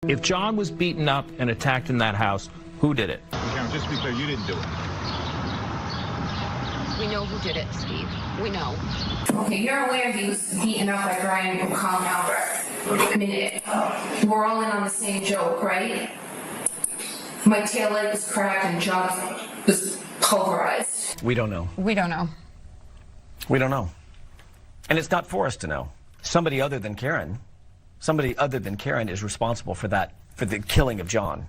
If John was beaten up and attacked in that house, who did it? Karen, just to be clear, you didn't do it. We know who did it, Steve. We know. Okay, you're aware he was beaten up by Bryan Kohberger. I mean, we're all in on the same joke, right? My taillight was cracked and John was pulverized. We don't know. We don't know. We don't know. And it's not for us to know. Somebody other than Karen is responsible for that, for the killing of John.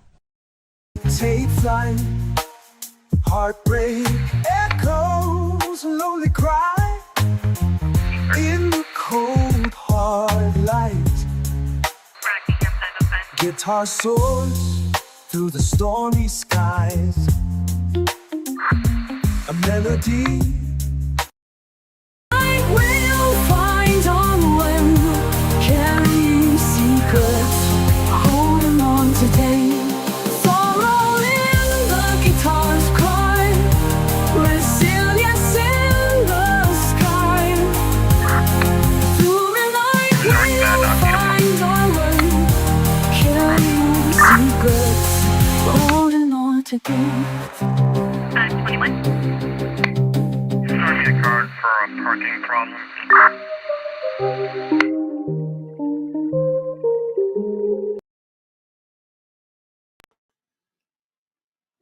Take flight, heartbreak, echoes, lonely cry, in the cold, hard light. Guitar soars through the stormy skies, a melody. I will find on when carrying secrets, holding on today. Sorrow in the guitar's cry, resilience in the sky. Through the night we'll find our way, carrying secrets, holding on today. 21. Starting a card for a parking problem.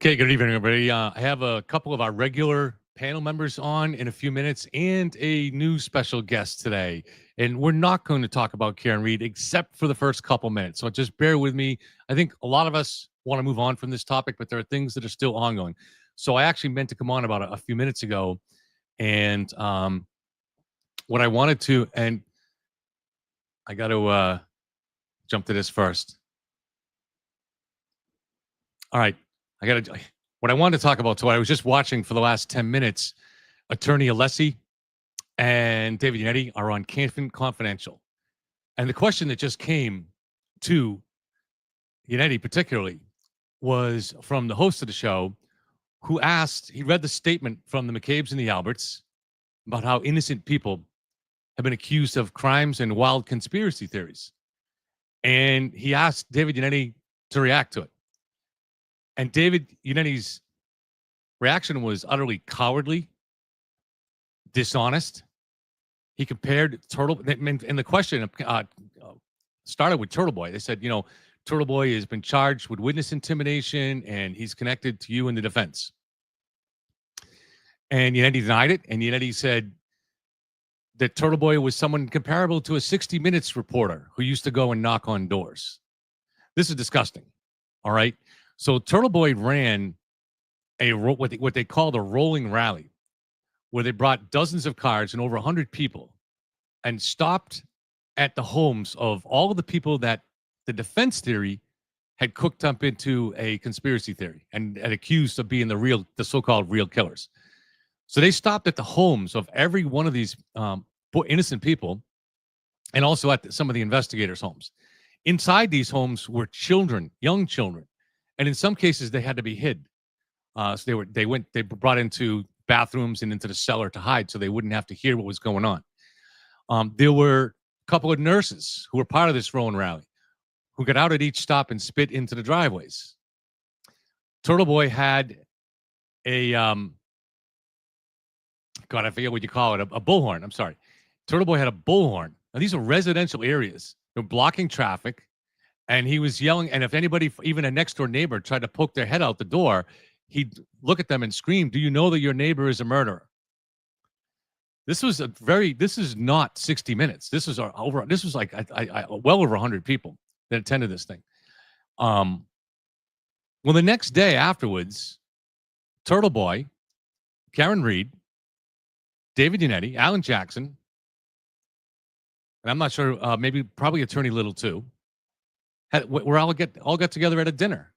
Okay, good evening, everybody. I have a couple of our regular panel members on in a few minutes and a new special guest today. And we're not going to talk about Karen Read except for the first couple minutes. So just bear with me. I think a lot of us want to move on from this topic, but there are things that are still ongoing. So I actually meant to come on about a few minutes ago. And what I wanted to, and I got to jump to this first. All right. What I wanted to talk about, so I was just watching for the last 10 minutes, Attorney Alessi and David Yannetti are on Canfin Confidential. And the question that just came to Yannetti particularly was from the host of the show, who asked, he read the statement from the McCabe's and the Alberts about how innocent people have been accused of crimes and wild conspiracy theories. And he asked David Yannetti to react to it. And David Yannetti's reaction was utterly cowardly, dishonest. He compared Turtle, and the question started with Turtle Boy. They said, you know, Turtle Boy has been charged with witness intimidation, and he's connected to you in the defense. And Yannetti denied it, and Yannetti said that Turtle Boy was someone comparable to a 60 Minutes reporter who used to go and knock on doors. This is disgusting, all right? So Turtle Boy ran what they called a rolling rally, where they brought dozens of cars and over 100 people and stopped at the homes of all of the people that the defense theory had cooked up into a conspiracy theory and accused of being the so-called real killers. So they stopped at the homes of every one of these innocent people, and also at some of the investigators' homes. Inside these homes were children, young children, and in some cases they had to be hid. So they brought into bathrooms and into the cellar to hide, so they wouldn't have to hear what was going on. There were a couple of nurses who were part of this rolling rally, who got out at each stop and spit into the driveways. Turtle Boy had a God, I forget what you call it, a bullhorn. I'm sorry. Turtle Boy had a bullhorn. Now, these are residential areas. They're blocking traffic, and he was yelling. And if anybody, even a next door neighbor, tried to poke their head out the door, he'd look at them and scream, "Do you know that your neighbor is a murderer?" This is not 60 Minutes. This was like well over 100 people that attended this thing. Well, the next day afterwards, Turtle Boy, Karen Read, David Yannetti, Alan Jackson, and I'm not sure, probably Attorney Little too, we're all got together at a dinner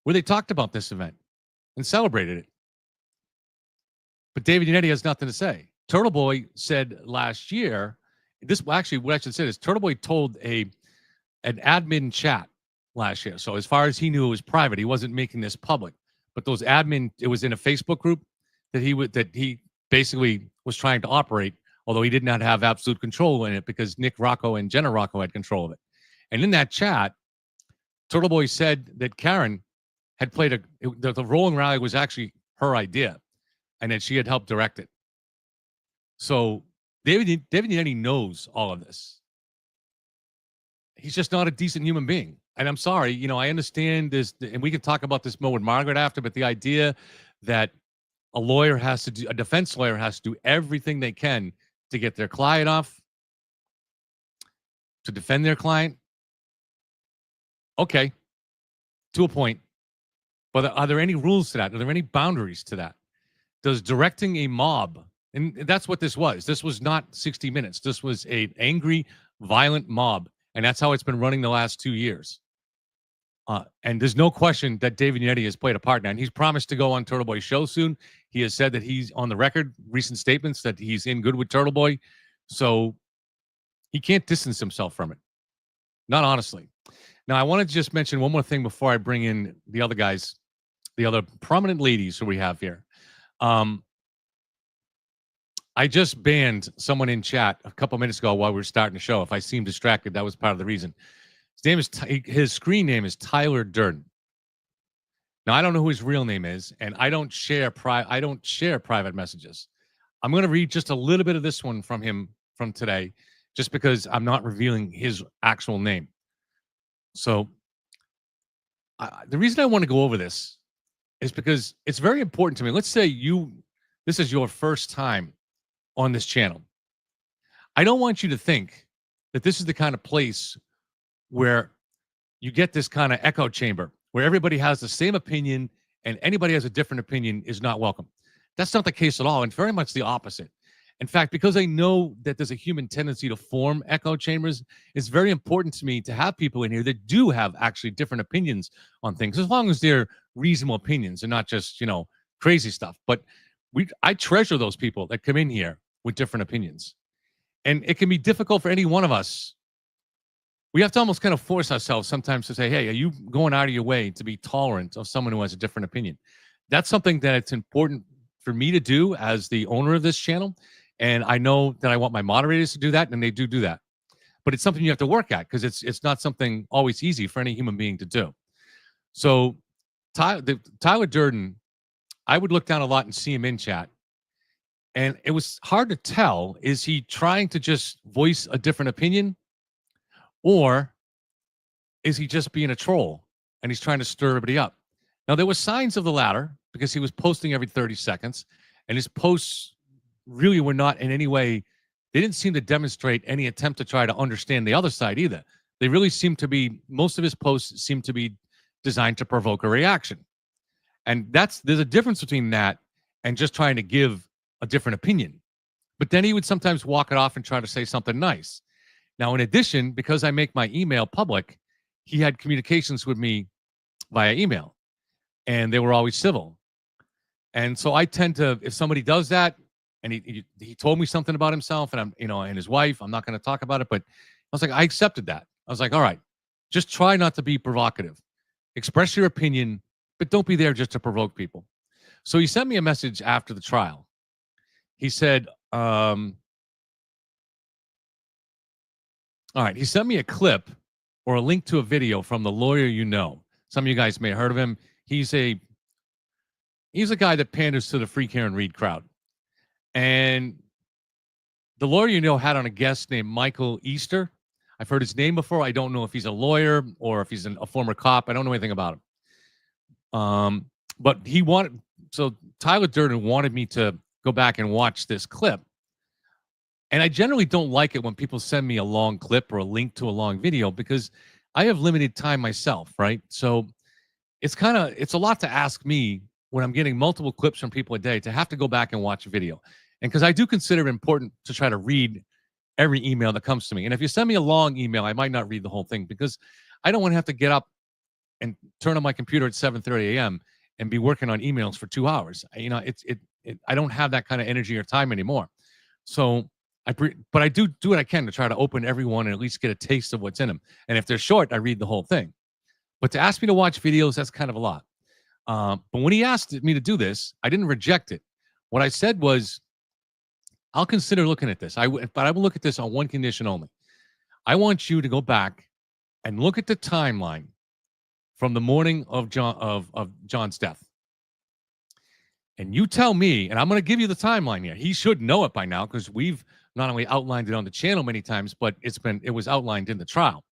where they talked about this event and celebrated it. But David Yannetti has nothing to say. Turtle Boy said last year, what I should say is Turtle Boy told an admin chat last year. So as far as he knew, it was private. He wasn't making this public. But those it was in a Facebook group that he basically was trying to operate, although he did not have absolute control in it because Nick Rocco and Jenna Rocco had control of it. And in that chat, Turtle Boy said that Karen had played the rolling rally was actually her idea, and that she had helped direct it. So David Yanni knows all of this. He's just not a decent human being. And I'm sorry, I understand this, and we can talk about this more with Margaret after, but the idea that a defense lawyer has to do everything they can to get their client off, to defend their client. Okay, to a point. But are there any rules to that? Are there any boundaries to that? Does directing a mob, and that's what this was. This was not 60 Minutes. This was an angry, violent mob. And that's how it's been running the last 2 years. And there's no question that David Yanni has played a part now. And he's promised to go on Turtle Boy's show soon. He has said that he's on the record, recent statements, that he's in good with Turtle Boy. So he can't distance himself from it. Not honestly. Now, I want to just mention one more thing before I bring in the other guys, the other prominent ladies who we have here. I just banned someone in chat a couple minutes ago while we were starting the show. If I seemed distracted, that was part of the reason. His screen name is Tyler Durden. Now, I don't know who his real name is, and I don't share private messages. I'm going to read just a little bit of this one from him from today, just because I'm not revealing his actual name. So the reason I want to go over this is because it's very important to me. Let's say this is your first time on this channel. I don't want you to think that this is the kind of place where you get this kind of echo chamber where everybody has the same opinion and anybody has a different opinion is not welcome. That's not the case at all, and very much the opposite. In fact, because I know that there's a human tendency to form echo chambers, it's very important to me to have people in here that do have actually different opinions on things, as long as they're reasonable opinions and not just, crazy stuff. But I treasure those people that come in here with different opinions. And it can be difficult for any one of us. We have to almost kind of force ourselves sometimes to say, hey, are you going out of your way to be tolerant of someone who has a different opinion? That's something that it's important for me to do as the owner of this channel. And I know that I want my moderators to do that, and they do that. But it's something you have to work at, because it's not something always easy for any human being to do. So Tyler Durden, I would look down a lot and see him in chat. And it was hard to tell, is he trying to just voice a different opinion? Or is he just being a troll and he's trying to stir everybody up? Now, there were signs of the latter, because he was posting every 30 seconds. And his posts really were not in any way, they didn't seem to demonstrate any attempt to try to understand the other side either. They really seemed to be, most of his posts seemed to be designed to provoke a reaction. And there's a difference between that and just trying to give a different opinion. But then he would sometimes walk it off and try to say something nice. Now, in addition, because I make my email public, he had communications with me via email, and they were always civil. And so I tend to, if somebody does that, and he told me something about himself and and his wife, I'm not going to talk about it, but I was like, I accepted that. I was like, all right, just try not to be provocative. Express your opinion, but don't be there just to provoke people. So he sent me a message after the trial. He said, all right, he sent me a clip or a link to a video from the lawyer you know. Some of you guys may have heard of him. He's a guy that panders to the free Karen Reed crowd. And the lawyer you know had on a guest named Michael Easter. I've heard his name before. I don't know if he's a lawyer or if he's a former cop. I don't know anything about him. But Tyler Durden wanted me to go back and watch this clip. And I generally don't like it when people send me a long clip or a link to a long video, because I have limited time myself, right? So it's a lot to ask me when I'm getting multiple clips from people a day to have to go back and watch a video. And because I do consider it important to try to read every email that comes to me. And if you send me a long email, I might not read the whole thing, because I don't want to have to get up and turn on my computer at 7:30 a.m. and be working on emails for 2 hours. I don't have that kind of energy or time anymore. So but I do what I can to try to open everyone and at least get a taste of what's in them. And if they're short, I read the whole thing. But to ask me to watch videos, that's kind of a lot. But when he asked me to do this, I didn't reject it. What I said was, I'll consider looking at this. But I will look at this on one condition only. I want you to go back and look at the timeline from the morning of John's death. And you tell me, and I'm going to give you the timeline here. He should know it by now because we've not only outlined it on the channel many times, but it was outlined in the trial.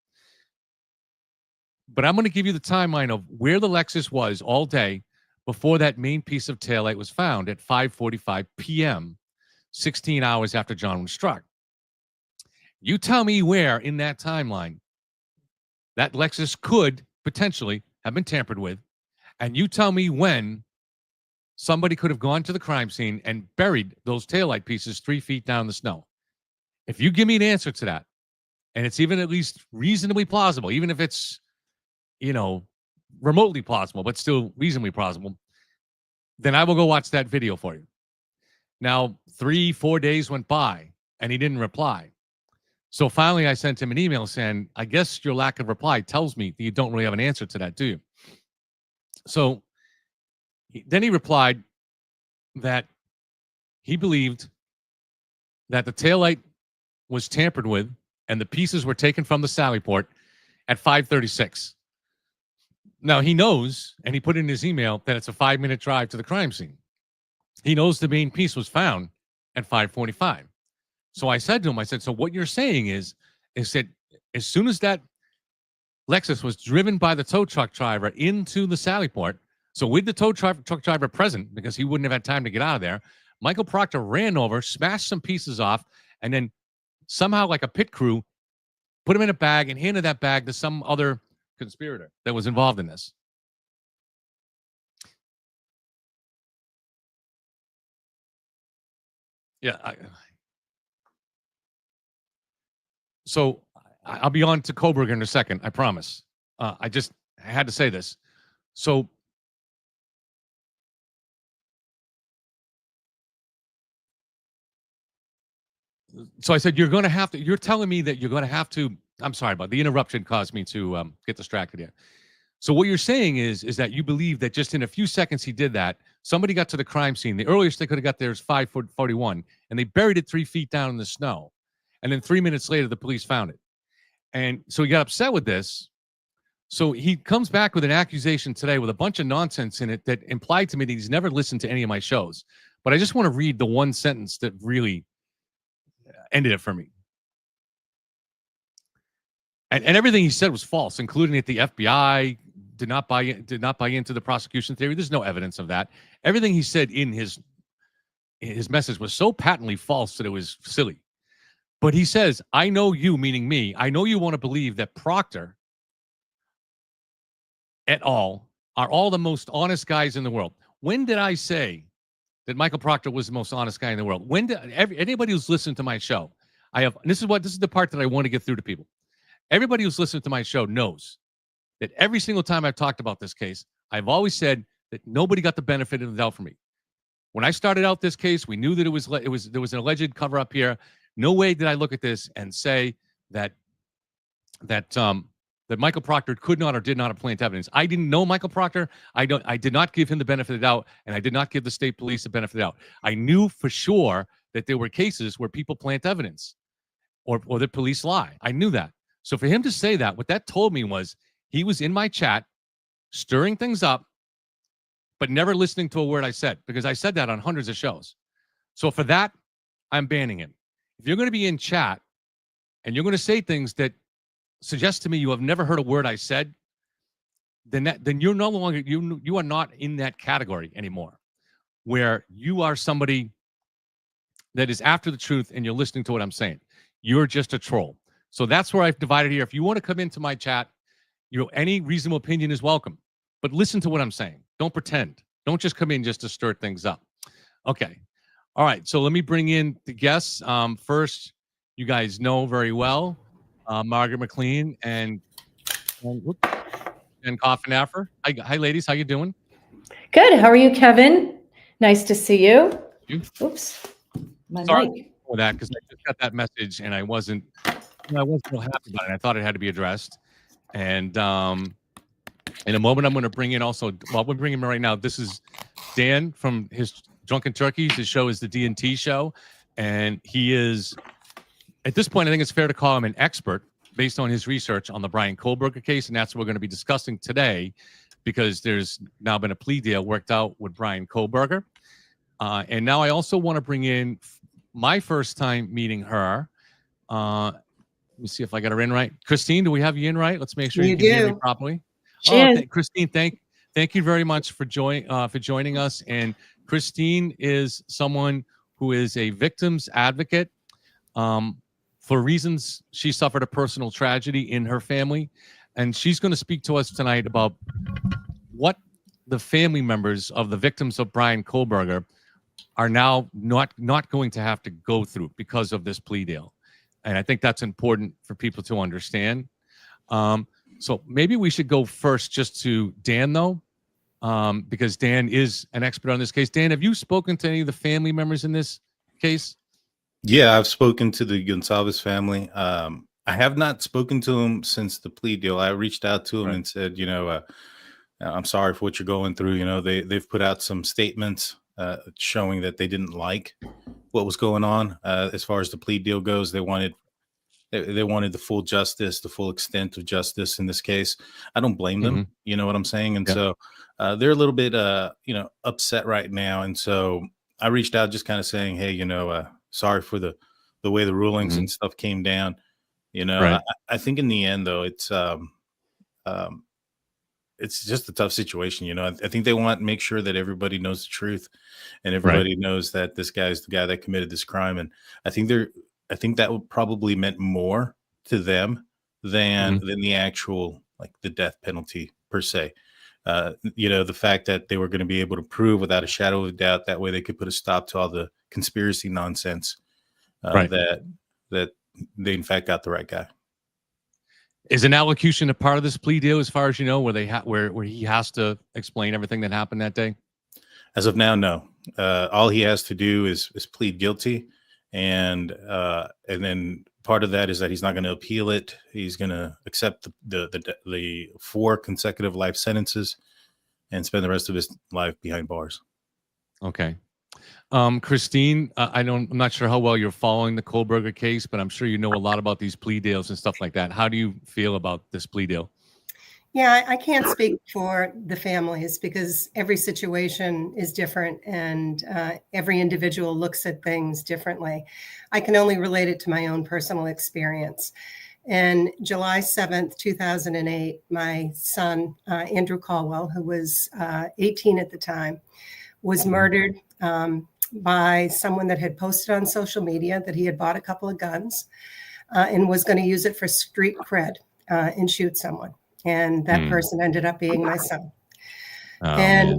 But I'm going to give you the timeline of where the Lexus was all day before that main piece of taillight was found at 5:45 p.m., 16 hours after John was struck. You tell me where in that timeline that Lexus could potentially have been tampered with, and you tell me when somebody could have gone to the crime scene and buried those taillight pieces 3 feet down in the snow. If you give me an answer to that, and it's even at least reasonably plausible, even if it's, remotely plausible, but still reasonably plausible, then I will go watch that video for you. Now, 3-4 days went by, and he didn't reply. So finally, I sent him an email saying, I guess your lack of reply tells me that you don't really have an answer to that, do you? So then he replied that he believed that the taillight was tampered with and the pieces were taken from the Sally Port at 5:36. Now, he knows, and he put in his email, that it's a 5-minute drive to the crime scene. He knows the main piece was found at 5:45. So I said to him, so what you're saying is that as soon as that Lexus was driven by the tow truck driver into the Sally Port, so with the tow truck driver present, because he wouldn't have had time to get out of there, Michael Proctor ran over, smashed some pieces off, and then somehow, like a pit crew, put him in a bag and handed that bag to some other conspirator that was involved in this. Yeah. So I'll be on to Kohberger in a second, I promise. I had to say this. So I said, you're telling me that you're going to have to, I'm sorry about the interruption caused me to get distracted here. So what you're saying is that you believe that just in a few seconds he did that, somebody got to the crime scene. The earliest they could have got there is 5:41, and they buried it 3 feet down in the snow. And then 3 minutes later, the police found it. And so he got upset with this. So he comes back with an accusation today with a bunch of nonsense in it that implied to me that he's never listened to any of my shows. But I just want to read the one sentence that really ended it for me. And everything he said was false, including that the FBI did not buy into the prosecution theory. There's no evidence of that. Everything he said in his message was so patently false that it was silly. But he says, I know you, meaning me, I know you want to believe that Proctor et al. Are all the most honest guys in the world. When did I say that Michael Proctor was the most honest guy in the world? When did anybody who's listened to my show, this is the part that I want to get through to people. Everybody who's listened to my show knows that every single time I've talked about this case, I've always said that nobody got the benefit of the doubt from me. When I started out this case, we knew that there was an alleged cover up here. No way did I look at this and say that Michael Proctor could not or did not have plant evidence. I didn't know Michael Proctor. I did not give him the benefit of the doubt, and I did not give the state police the benefit of the doubt. I knew for sure that there were cases where people plant evidence or the police lie. I knew that. So for him to say that, what that told me was he was in my chat stirring things up, but never listening to a word I said, because I said that on hundreds of shows. So for that, I'm banning him. If you're going to be in chat and you're going to say things that suggest to me you have never heard a word I said, then you're no longer, you are not in that category anymore, where you are somebody that is after the truth and you're listening to what I'm saying. You're just a troll. So that's where I've divided here. If you want to come into my chat, any reasonable opinion is welcome, but listen to what I'm saying. Don't pretend. Don't just come in just to stir things up. Okay. All right. So let me bring in the guests. First, you guys know very well, Margaret McLean and Coffenaffer. Hi, ladies. How you doing? Good. How are you, Kevin? Nice to see you. Oops. Sorry Mic. for that, because I just got that message and I wasn't real happy about it. I thought it had to be addressed. And in a moment, I'm going to bring in also, well, we're bringing him right now. This is Dan from his Drunken Turkeys. His show is the D&T show. And he is, at this point, I think it's fair to call him an expert based on his research on the Bryan Kohberger case, and that's what we're going to be discussing today, because there's now been a plea deal worked out with Bryan Kohberger. And now I also want to bring in my first time meeting her. Let me see if I got her in right. Christine, do we have you in right? Let's make sure you can hear me properly. Christine, thank you very much for joining us. And Christine is someone who is a victim's advocate. For reasons, she suffered a personal tragedy in her family, and she's going to speak to us tonight about what the family members of the victims of Bryan Kohberger are now not going to have to go through because of this plea deal. And I think that's important for people to understand. So maybe we should go first just to Dan, though, because Dan is an expert on this case. Dan, have you spoken to any of the family members in this case? Yeah, I've spoken to the Gonsalves family. I have not spoken to them since the plea deal. I reached out to them and said, I'm sorry for what you're going through. They've put out some statements showing that they didn't like what was going on as far as the plea deal goes. They wanted the full justice, the full extent of justice in this case. I don't blame them. You know what I'm saying? And so they're a little bit, upset right now. And so I reached out just kind of saying, hey, sorry for the way the rulings and stuff came down. I think in the end, though, it's just a tough situation. I think they want to make sure that everybody knows the truth and everybody knows that this guy is the guy that committed this crime. And I think that would probably meant more to them than the actual, like, the death penalty per se. The fact that they were going to be able to prove without a shadow of a doubt, that way they could put a stop to all the conspiracy nonsense that they in fact got the right guy. Is an allocution a part of this plea deal, as far as you know, where he has to explain everything that happened that day? As of now, no. All he has to do is plead guilty, and then part of that is that he's not going to appeal it. He's going to accept the 4 consecutive life sentences and spend the rest of his life behind bars. Okay. Christine, I'm not sure how well you're following the Kohberger case, but I'm sure you know a lot about these plea deals and stuff like that. How do you feel about this plea deal? Yeah, I can't speak for the families because every situation is different and every individual looks at things differently. I can only relate it to my own personal experience. And July 7th, 2008, my son, Andrew Caldwell, who was 18 at the time, was murdered by someone that had posted on social media that he had bought a couple of guns and was going to use it for street cred and shoot someone. And that person ended up being my son.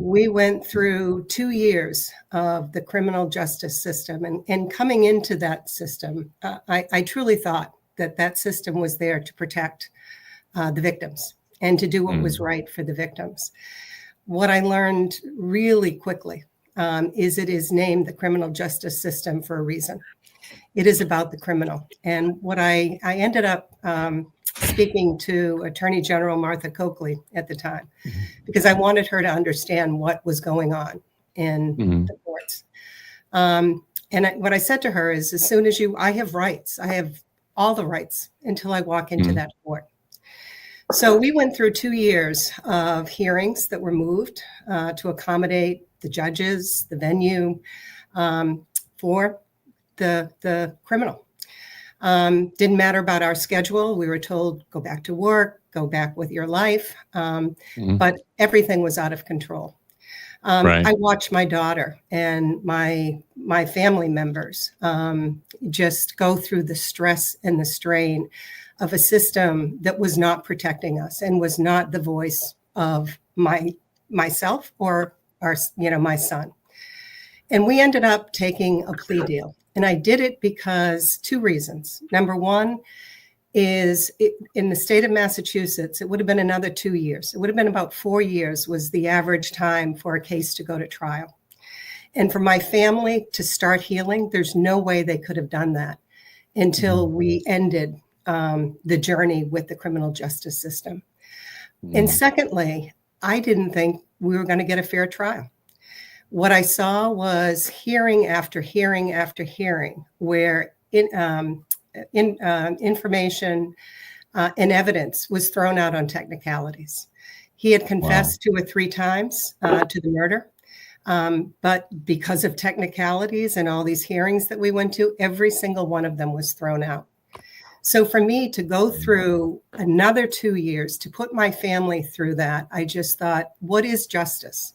We went through 2 years of the criminal justice system. And coming into that system, I truly thought that system was there to protect the victims and to do what was right for the victims. What I learned really quickly is it is named the criminal justice system for a reason. It is about the criminal. And what I ended up speaking to Attorney General Martha Coakley at the time, because I wanted her to understand what was going on in the courts. What I said to her is, as soon as I have rights, I have all the rights until I walk into that court. So we went through 2 years of hearings that were moved to accommodate the judges, the venue for the criminal. Didn't matter about our schedule. We were told, go back to work, go back with your life. But everything was out of control. I watched my daughter and my family members just go through the stress and the strain of a system that was not protecting us and was not the voice of myself or my son. And we ended up taking a plea deal. And I did it because 2 reasons. Number one is in the state of Massachusetts, it would have been another 2 years. It would have been about 4 years was the average time for a case to go to trial. And for my family to start healing, there's no way they could have done that until we ended the journey with the criminal justice system. And secondly, I didn't think we were going to get a fair trial. What I saw was hearing after hearing after hearing where information and evidence was thrown out on technicalities. He had confessed 2 or 3 times to the murder. But because of technicalities and all these hearings that we went to, every single one of them was thrown out. So for me to go through another 2 years, to put my family through that, I just thought, what is justice?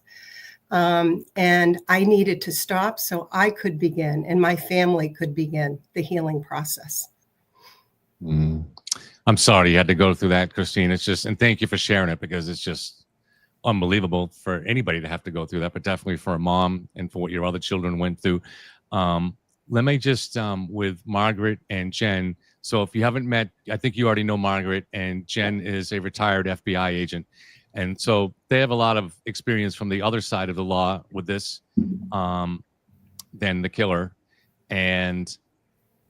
And I needed to stop so I could begin and my family could begin the healing process. I'm sorry you had to go through that, Christine. It's just, and thank you for sharing it, because it's just unbelievable for anybody to have to go through that, but definitely for a mom and for what your other children went through. Let me just, with Margaret and Jen. So if you haven't met, I think you already know Margaret, and Jen is a retired FBI agent. And so they have a lot of experience from the other side of the law with this than the killer, and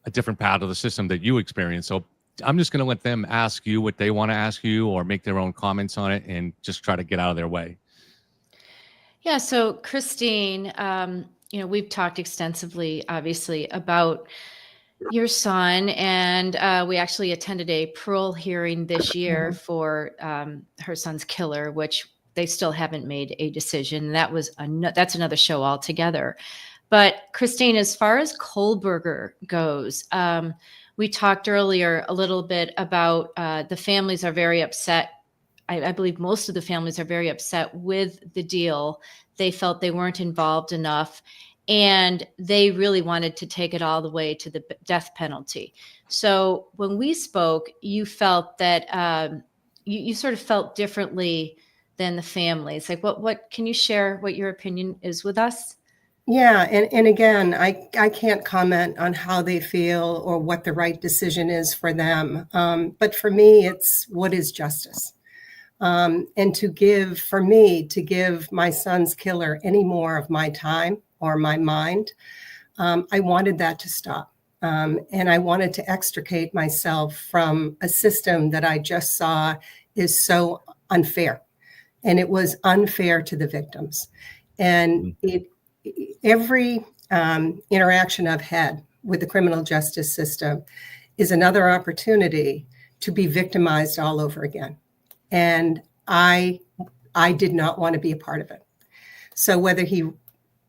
a different part of the system that you experience. So I'm just going to let them ask you what they want to ask you, or make their own comments on it, and just try to get out of their way. Yeah. So Christine, we've talked extensively, obviously, about your son, and we actually attended a parole hearing this year for her son's killer, which they still haven't made a decision. That's another show altogether. But Christine, as far as Kohberger goes, we talked earlier a little bit about the families are very upset. I believe most of the families are very upset with the deal. They felt they weren't involved enough, and they really wanted to take it all the way to the death penalty. So when we spoke, you felt that you sort of felt differently than the families. Like, what can you share what your opinion is with us? Yeah, and again, I can't comment on how they feel or what the right decision is for them. But for me, it's what is justice. And to give my son's killer any more of my time or my mind, I wanted that to stop. And I wanted to extricate myself from a system that I just saw is so unfair. And it was unfair to the victims. And every interaction I've had with the criminal justice system is another opportunity to be victimized all over again. And I did not want to be a part of it. So whether he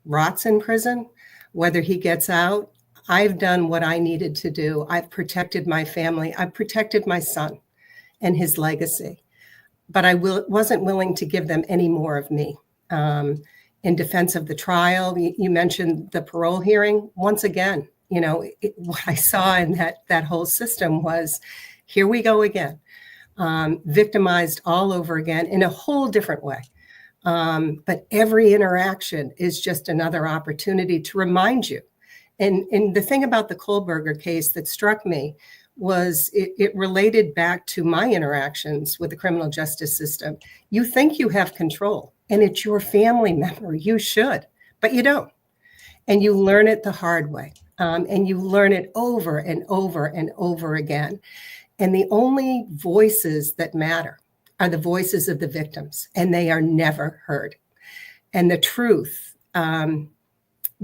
rots in prison, whether he gets out, I've done what I needed to do. I've protected my family. I've protected my son and his legacy. But I wasn't willing to give them any more of me. In defense of the trial, you mentioned the parole hearing. Once again, what I saw in that whole system was, here we go again, victimized all over again in a whole different way. But every interaction is just another opportunity to remind you. And the thing about the Kohberger case that struck me was it related back to my interactions with the criminal justice system. You think you have control, and it's your family member. You should, but you don't. And you learn it the hard way. And you learn it over and over and over again. And the only voices that matter are the voices of the victims, and they are never heard. And the truth,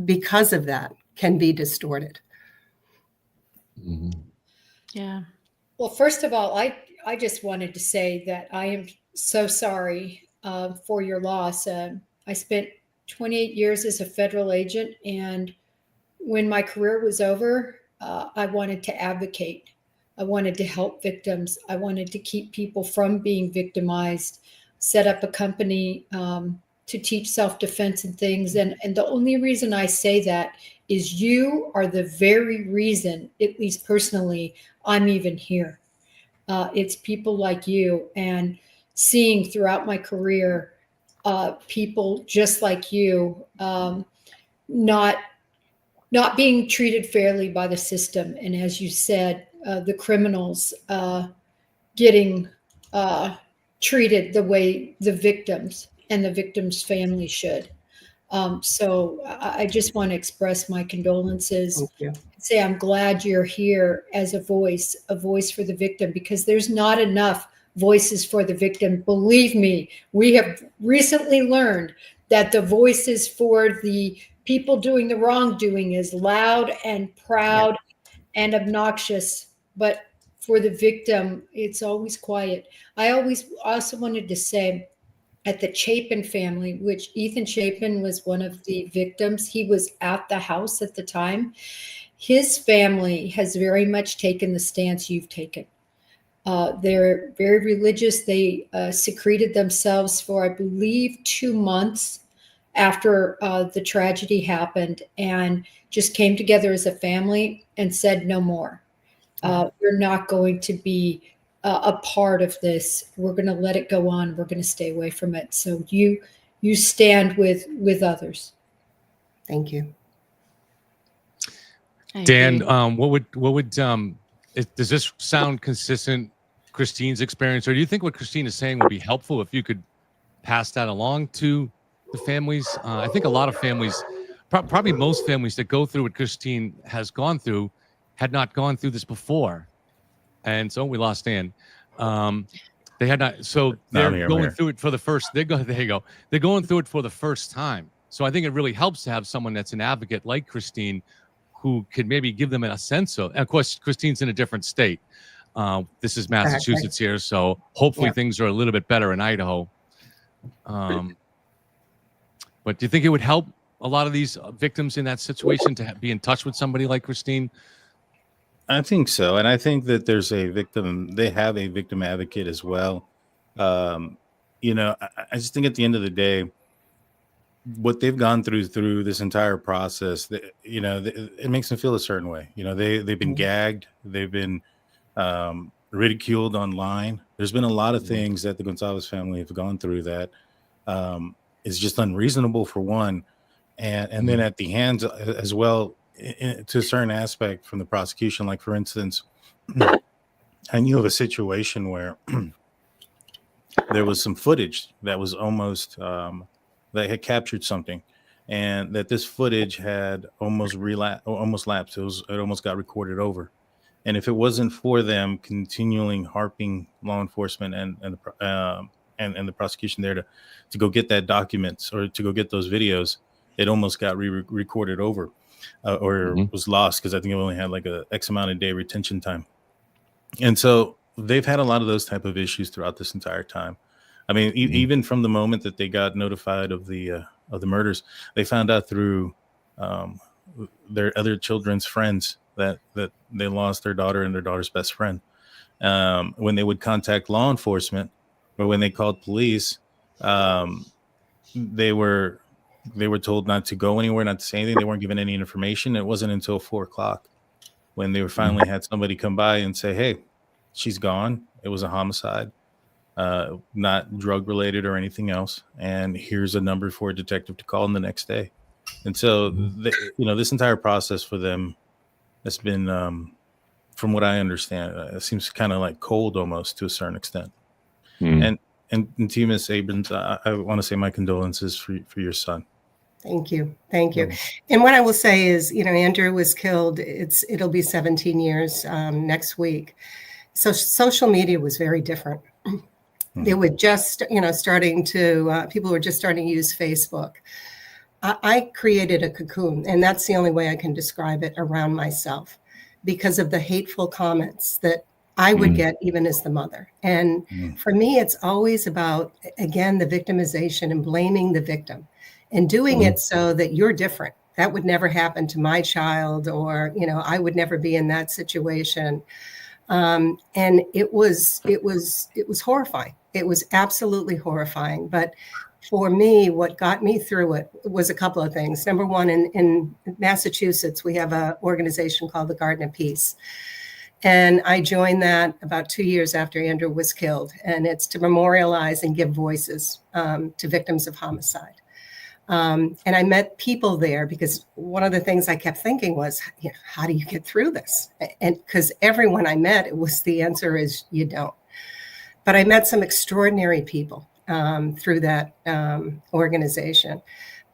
because of that, can be distorted. Mm-hmm. Yeah. Well, first of all, I just wanted to say that I am so sorry for your loss. I spent 28 years as a federal agent, and when my career was over, I wanted to advocate. I wanted to help victims. I wanted to keep people from being victimized, set up a company to teach self-defense and things. And the only reason I say that is you are the very reason, at least personally, I'm even here. It's people like you, and seeing throughout my career, people just like you, not being treated fairly by the system. And as you said, the criminals getting treated the way the victims and the victims' family should. So I just want to express my condolences. Thank you. Say I'm glad you're here as a voice for the victim, because there's not enough voices for the victim. Believe me, we have recently learned that the voices for the people doing the wrongdoing is loud and proud and obnoxious, but for the victim, it's always quiet. I also wanted to say, at the Chapin family, which Ethan Chapin was one of the victims, he was at the house at the time. His family has very much taken the stance you've taken. They're very religious. They secreted themselves for, I believe, 2 months after the tragedy happened, and just came together as a family and said no more. We're not going to be a part of this. We're going to let it go on. We're going to stay away from it. So you stand with others. Thank you. Dan, does this sound consistent, Christine's experience, or do you think what Christine is saying would be helpful if you could pass that along to the families? I think a lot of families, probably most families that go through what Christine has gone through, had not gone through this before. And so we lost Dan. They had not. So they're going through it for the first. There you go. They're going through it for the first time. So I think it really helps to have someone that's an advocate like Christine, who could maybe give them a sense of. And of course, Christine's in a different state. This is Massachusetts here, so hopefully things are a little bit better in Idaho. But do you think it would help a lot of these victims in that situation to be in touch with somebody like Christine? I think so. And I think that there's a victim, they have a victim advocate as well. You know, I just think at the end of the day, what they've gone through this entire process, you know, it makes them feel a certain way. You know, they've been gagged, they've been ridiculed online. There's been a lot of things that the Gonzalez family have gone through that is just unreasonable, for one. And then at the hands as well, to a certain aspect from the prosecution. Like, for instance, I knew of a situation where there was some footage that was almost that had captured something, and that this footage had almost lapsed. It almost got recorded over. And if it wasn't for them continually harping law enforcement and the prosecution there to go get that documents or to go get those videos, it almost got recorded over. Or was lost, because I think it only had like a X amount of day retention time. And so they've had a lot of those type of issues throughout this entire time. I mean, even from the moment that they got notified of the murders, they found out through their other children's friends that they lost their daughter and their daughter's best friend. When they would contact law enforcement or when they called police, they were told not to go anywhere, not to say anything. They weren't given any information. It wasn't until 4:00 when they were finally had somebody come by and say, "Hey, she's gone. It was a homicide, not drug related or anything else. And here's a number for a detective to call in the next day." And so, this entire process for them has been, from what I understand, it seems kind of like cold almost to a certain extent. And to you, Ms. Abrams, I want to say my condolences for your son. Thank you. Thank you. And what I will say is, Andrew was killed. It'll be 17 years next week. So social media was very different. They were just, people were just starting to use Facebook. I created a cocoon, and that's the only way I can describe it, around myself, because of the hateful comments that I would get even as the mother. And for me, it's always about, again, the victimization and blaming the victim and doing it so that you're different. That would never happen to my child, or, I would never be in that situation. And it was horrifying. It was absolutely horrifying. But for me, what got me through it was a couple of things. Number one, in Massachusetts, we have an organization called the Garden of Peace. And I joined that about 2 years after Andrew was killed. And it's to memorialize and give voices to victims of homicide. And I met people there, because one of the things I kept thinking was, how do you get through this? And because everyone I met, the answer is you don't. But I met some extraordinary people through that organization.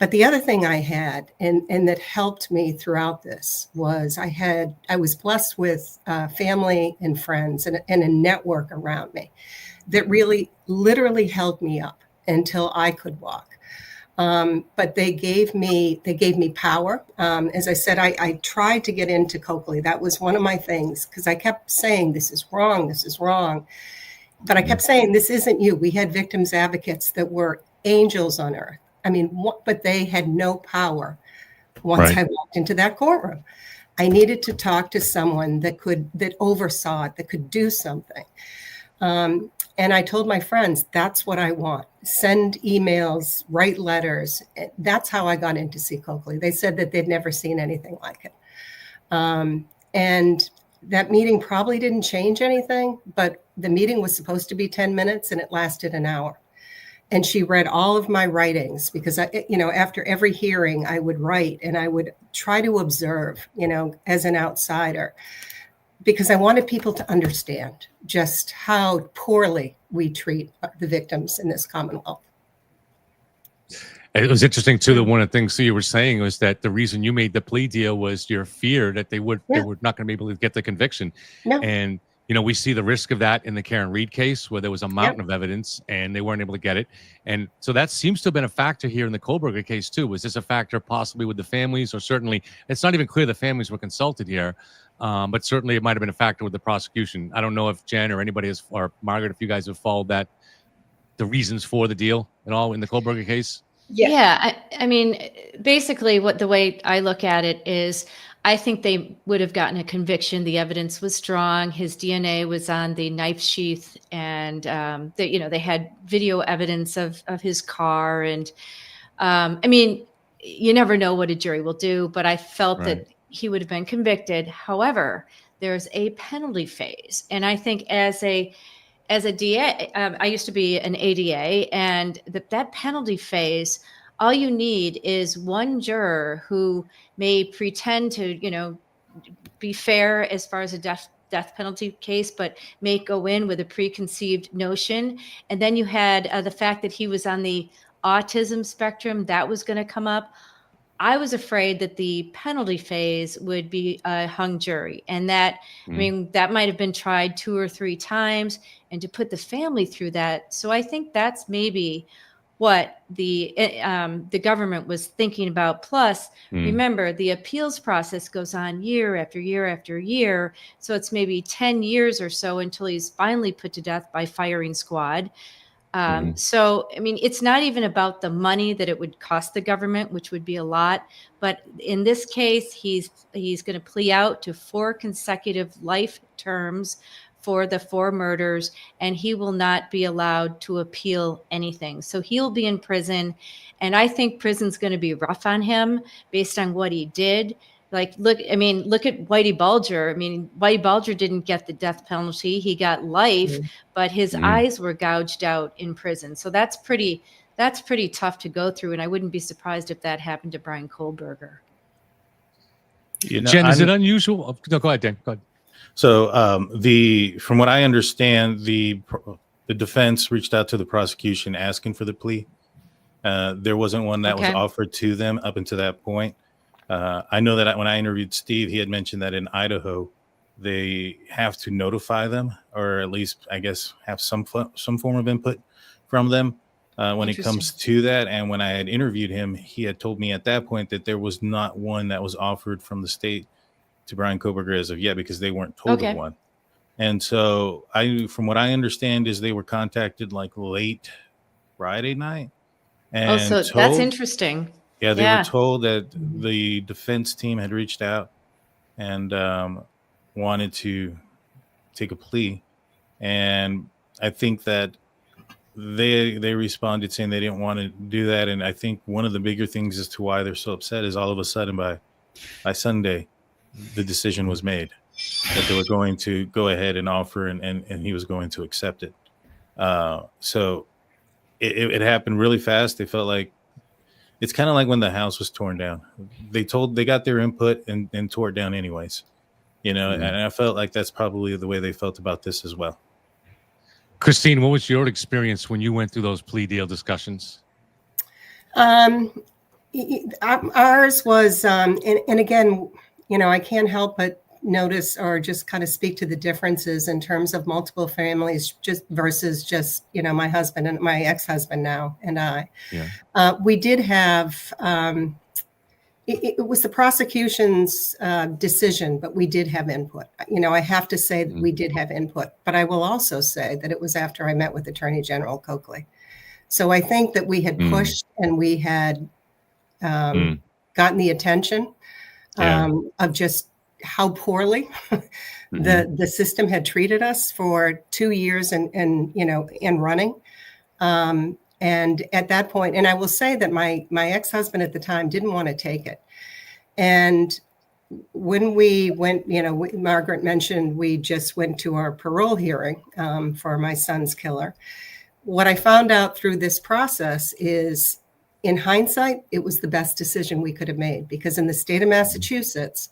But the other thing I had, and that helped me throughout this, was I was blessed with family and friends and a network around me that really literally held me up until I could walk. But they gave me power. As I said, I tried to get into Coakley. That was one of my things, because I kept saying, this is wrong, this is wrong. But I kept saying, this isn't you. We had victims advocates that were angels on earth. I mean, but they had no power once I walked into that courtroom. I needed to talk to someone that oversaw it, that could do something. And I told my friends, that's what I want. Send emails, write letters. That's how I got in to see Coakley. They said that they'd never seen anything like it. And that meeting probably didn't change anything, but the meeting was supposed to be 10 minutes and it lasted an hour. And she read all of my writings, because after every hearing I would write and I would try to observe, as an outsider, because I wanted people to understand just how poorly we treat the victims in this Commonwealth. It was interesting too, that one of the things you were saying was that the reason you made the plea deal was your fear that they were not going to be able to get the conviction. No. And we see the risk of that in the Karen Reed case, where there was a mountain of evidence and they weren't able to get it. And so that seems to have been a factor here in the Kohberger case too. Was this a factor possibly with the families, or certainly it's not even clear the families were consulted here, but certainly it might have been a factor with the prosecution. I don't know if Jen or anybody or Margaret, if you guys have followed the reasons for the deal at all in the Kohberger case. Yeah, I mean, basically the way I look at it is, I think they would have gotten a conviction. The evidence was strong. His DNA was on the knife sheath, and they had video evidence of his car. And I mean, you never know what a jury will do, but I felt that he would have been convicted. However, there's a penalty phase, and I think as a DA, I used to be an ADA, and that penalty phase, all you need is one juror who may pretend to, be fair as far as a death penalty case, but may go in with a preconceived notion. And then you had the fact that he was on the autism spectrum, that was going to come up. I was afraid that the penalty phase would be a hung jury, and that, I mean, that might have been tried 2 or 3 times, and to put the family through that. So I think that's maybe what the government was thinking about. Plus, remember, the appeals process goes on year after year after year. So it's maybe 10 years or so until he's finally put to death by firing squad. So, I mean, it's not even about the money that it would cost the government, which would be a lot. But in this case, he's going to plea out to 4 consecutive life terms for the 4 murders, and he will not be allowed to appeal anything. So he'll be in prison. And I think prison's going to be rough on him based on what he did. Like, look at Whitey Bulger. I mean, Whitey Bulger didn't get the death penalty. He got life, but his eyes were gouged out in prison. So that's pretty tough to go through. And I wouldn't be surprised if that happened to Bryan Kohberger. Jen, is it unusual? No, go ahead, Dan. Go ahead. So from what I understand, the defense reached out to the prosecution asking for the plea. There wasn't one that was offered to them up until that point. I know that when I interviewed Steve, he had mentioned that in Idaho, they have to notify them, or at least, I guess, have some form of input from them when it comes to that. And when I had interviewed him, he had told me at that point that there was not one that was offered from the state to Bryan Kohberger as of yet, because they weren't told of one. And so from what I understand, is they were contacted like late Friday night. And that's interesting. Yeah, they were told that the defense team had reached out and wanted to take a plea. And I think that they responded saying they didn't want to do that. And I think one of the bigger things as to why they're so upset is all of a sudden by Sunday, the decision was made that they were going to go ahead and offer, and he was going to accept it. So it happened really fast. They felt like, it's kind of like when the house was torn down. They got their input and tore it down anyways, and I felt like that's probably the way they felt about this as well. Christine, what was your experience when you went through those plea deal discussions? Ours was, and again, I can't help but notice or just kind of speak to the differences in terms of multiple families just versus just, my husband and my ex-husband now and I. Yeah. We did have, it was the prosecution's decision, but we did have input. I have to say that we did have input, but I will also say that it was after I met with Attorney General Coakley. So I think that we had pushed and we had gotten the attention of just how poorly the system had treated us for 2 years and running. And at that point, and I will say that my ex-husband at the time didn't want to take it. And when we went, Margaret mentioned we just went to our parole hearing for my son's killer. What I found out through this process is, in hindsight, it was the best decision we could have made, because in the state of Massachusetts,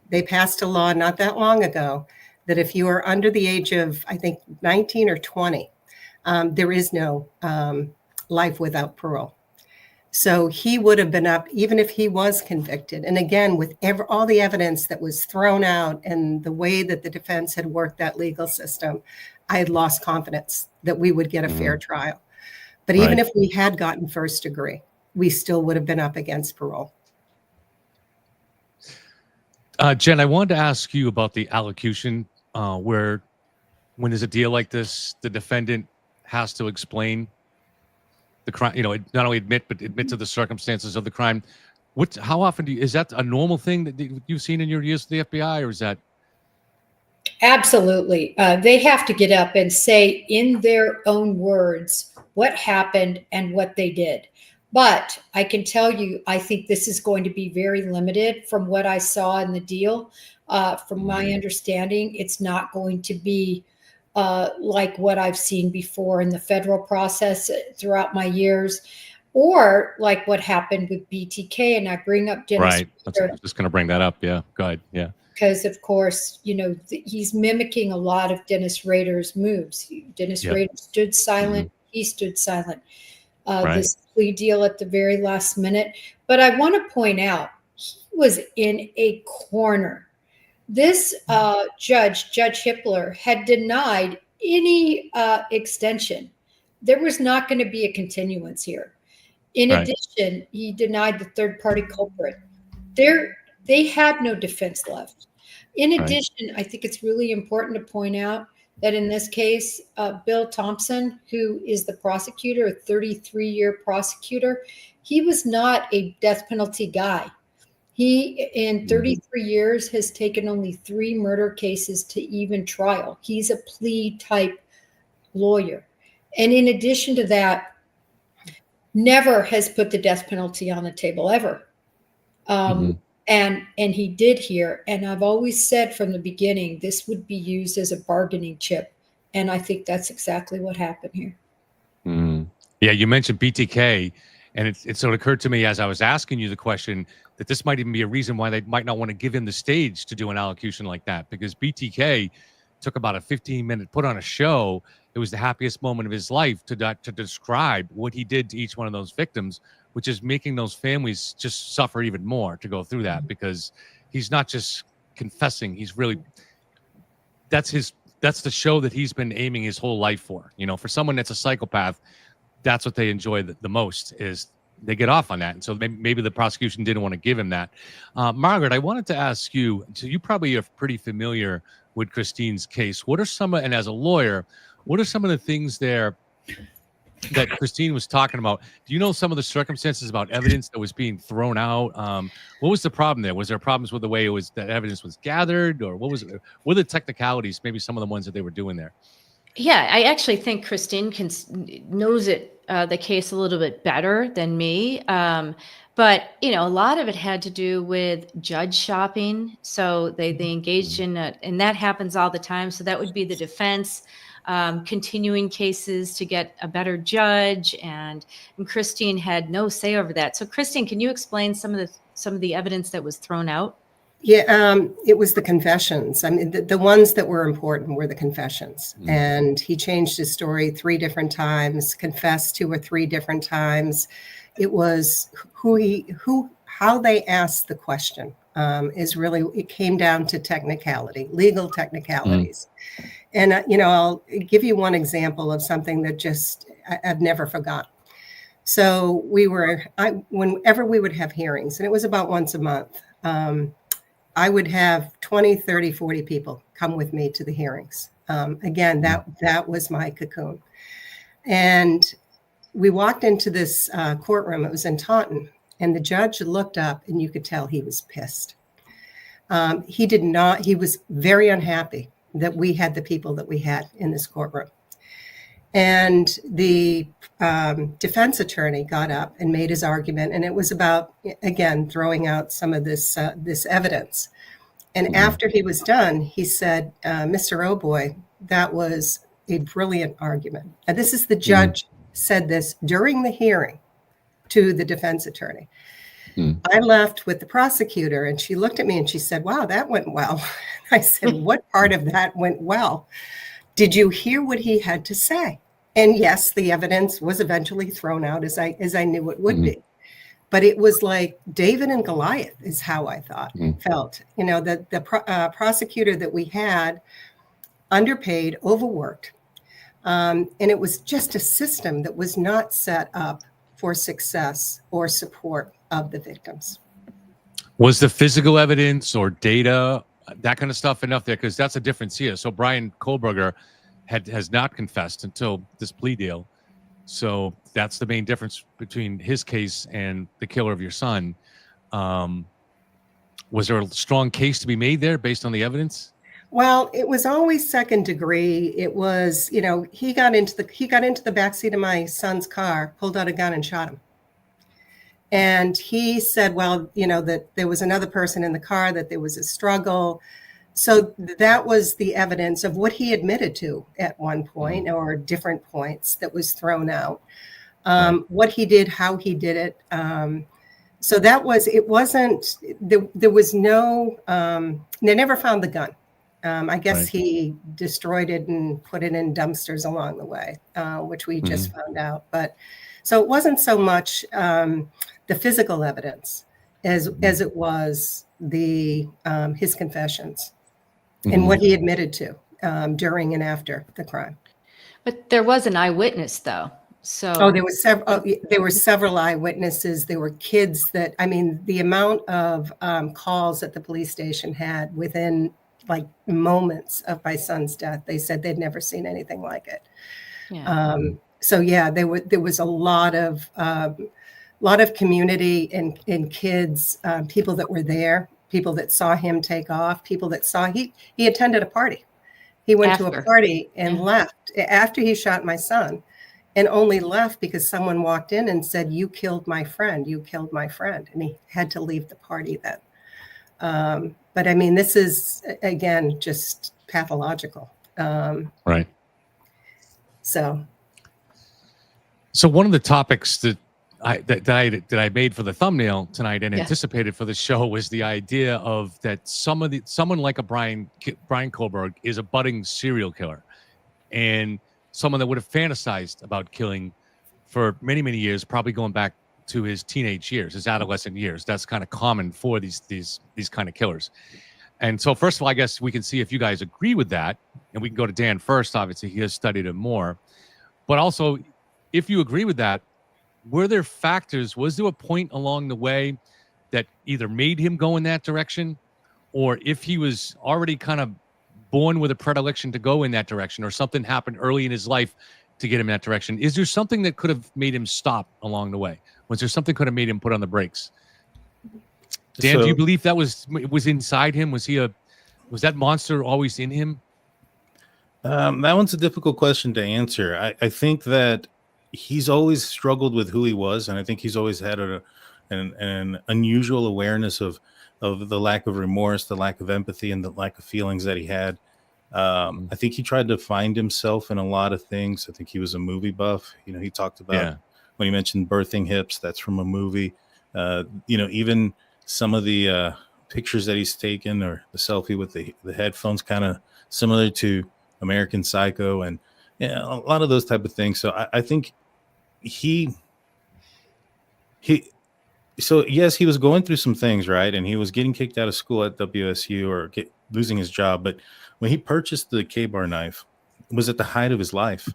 they passed a law not that long ago that if you are under the age of, I think, 19 or 20, there is no life without parole. So he would have been up even if he was convicted. And again, with all the evidence that was thrown out and the way that the defense had worked that legal system, I had lost confidence that we would get a fair trial. But even if we had gotten first degree, we still would have been up against parole. Jen, I wanted to ask you about the allocution, where when there's a deal like this, the defendant has to explain the crime, not only admit to the circumstances of the crime. How often is that a normal thing that you've seen in your years with the FBI, or is that? Absolutely. They have to get up and say in their own words what happened and what they did. But I can tell you, I think this is going to be very limited from what I saw in the deal. From my understanding, it's not going to be like what I've seen before in the federal process throughout my years, or like what happened with BTK. And I bring up Dennis. Right. I was just going to bring that up. Yeah. Go ahead. Yeah. Because, of course, he's mimicking a lot of Dennis Rader's moves. Dennis Rader stood silent. He stood silent. This plea deal at the very last minute. But I want to point out, he was in a corner. This Judge Hippler, had denied any extension. There was not going to be a continuance here. In addition, he denied the third-party culprit. They had no defense left. In addition, I think it's really important to point out that in this case, Bill Thompson, who is the prosecutor, a 33-year prosecutor, he was not a death penalty guy. He, in 33 years, has taken only 3 murder cases to even trial. He's a plea type lawyer. And in addition to that, never has put the death penalty on the table ever. And he did here. And I've always said from the beginning, this would be used as a bargaining chip. And I think that's exactly what happened here. Yeah, you mentioned BTK. And it sort of occurred to me as I was asking you the question that this might even be a reason why they might not want to give him the stage to do an allocution like that, because BTK took about a 15-minute put on a show. It was the happiest moment of his life to describe what he did to each one of those victims, which is making those families just suffer even more to go through that, because he's not just confessing. He's really, that's the show that he's been aiming his whole life for. For someone that's a psychopath, that's what they enjoy the most, is they get off on that. And so maybe the prosecution didn't want to give him that. Margaret, I wanted to ask you, so you probably are pretty familiar with Christine's case. What are and as a lawyer, what are some of the things there that Christine was talking about? Do you know some of the circumstances about evidence that was being thrown out? What was the problem there? Was there problems with the way that evidence was gathered, or what were the technicalities, maybe some of the ones that they were doing there? Yeah, I actually think Christine knows the case a little bit better than me. But, a lot of it had to do with judge shopping. So they engaged in and that happens all the time. So that would be the defense continuing cases to get a better judge. And Christine had no say over that. So Christine, can you explain some of the evidence that was thrown out? Yeah, it was the confessions. I mean, the ones that were important were the confessions. And he changed his story 3 different times, confessed 2 or 3 different times. It was how they asked the question is really, it came down to technicality, legal technicalities. And, I'll give you one example of something that just I've never forgotten. So whenever we would have hearings, and it was about once a month, I would have 20, 30, 40 people come with me to the hearings. Again, that was my cocoon. And we walked into this courtroom. It was in Taunton. And the judge looked up and you could tell he was pissed. He was very unhappy that we had the people that we had in this courtroom. And the defense attorney got up and made his argument. And it was about, again, throwing out some of this evidence. And after he was done, he said, Mr. O'Boy, that was a brilliant argument. And this is the judge said this during the hearing to the defense attorney. I left with the prosecutor and she looked at me and she said, wow, that went well. I said, what part of that went well? Did you hear what he had to say? And yes, the evidence was eventually thrown out as I knew it would be. But it was like David and Goliath is how I felt. That the prosecutor that we had underpaid, overworked. And it was just a system that was not set up for success or support of the victims. Was the physical evidence or data, that kind of stuff, enough there? Because that's a difference here. So Bryan Kohberger has not confessed until this plea deal. So that's the main difference between his case and the killer of your son. Was there a strong case to be made there based on the evidence? Well, it was always second degree. It was, he got into the backseat of my son's car, pulled out a gun and shot him. And he said, well, that there was another person in the car, that there was a struggle. So that was the evidence of what he admitted to at one point or different points that was thrown out. What he did, how he did it. So there was no, they never found the gun. I guess he destroyed it and put it in dumpsters along the way, which we just found out. But so it wasn't so much the physical evidence as it was his confessions and what he admitted to during and after the crime. But there was an eyewitness, though. So there were several eyewitnesses. There were kids the amount of calls that the police station had within like moments of my son's death. They said they'd never seen anything like it. yeah. There was a lot of community and kids, people that were there, people that saw him take off, people that saw he attended a party. He went to a party and left after he shot my son, and only left because someone walked in and said, you killed my friend, and he had to leave the party then. But this is, again, just pathological. Right. So one of the topics that I made for the thumbnail tonight and anticipated for the show was the idea of that someone like a Bryan Kohberger is a budding serial killer, and someone that would have fantasized about killing for many, many years, probably going back to his teenage years, his adolescent years. That's kind of common for these kind of killers. And so first of all, I guess we can see if you guys agree with that, and we can go to Dan first. Obviously, he has studied it more. But also, if you agree with that, was there a point along the way that either made him go in that direction, or if he was already kind of born with a predilection to go in that direction, or something happened early in his life to get him in that direction? Is there something that could have made him stop along the way? Was there something could have made him put on the brakes? Dan, do you believe that was inside him? Was that monster always in him? That one's a difficult question to answer. I think that he's always struggled with who he was, and I think he's always had an unusual awareness of the lack of remorse, the lack of empathy, and the lack of feelings that he had. I think he tried to find himself in a lot of things. I think he was a movie buff. He talked about when he mentioned birthing hips, that's from a movie. Even some of the pictures that he's taken, or the selfie with the headphones, kind of similar to American Psycho, and a lot of those type of things. So I think he So yes, he was going through some things, right? And he was getting kicked out of school at WSU or losing his job. But when he purchased the K-bar knife, it was at the height of his life.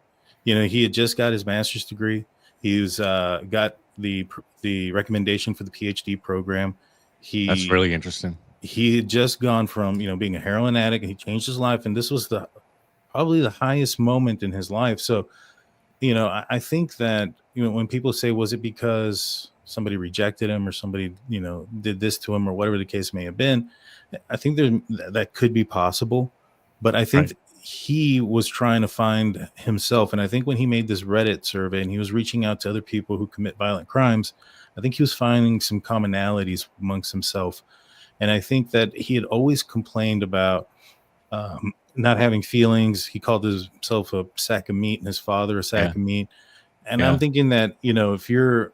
You know, he had just got his master's degree. He was got the recommendation for the PhD program. That's really interesting. He had just gone from, you know, being a heroin addict, and he changed his life. And this was probably the highest moment in his life. So, you know, I think that, you know, when people say, was it because somebody rejected him or somebody, you know, did this to him or whatever the case may have been, I think that could be possible. But I think he was trying to find himself. And I think when he made this Reddit survey and he was reaching out to other people who commit violent crimes, I think he was finding some commonalities amongst himself. And I think that he had always complained about not having feelings. He called himself a sack of meat and his father a sack of meat. And I'm thinking that, you know, if you're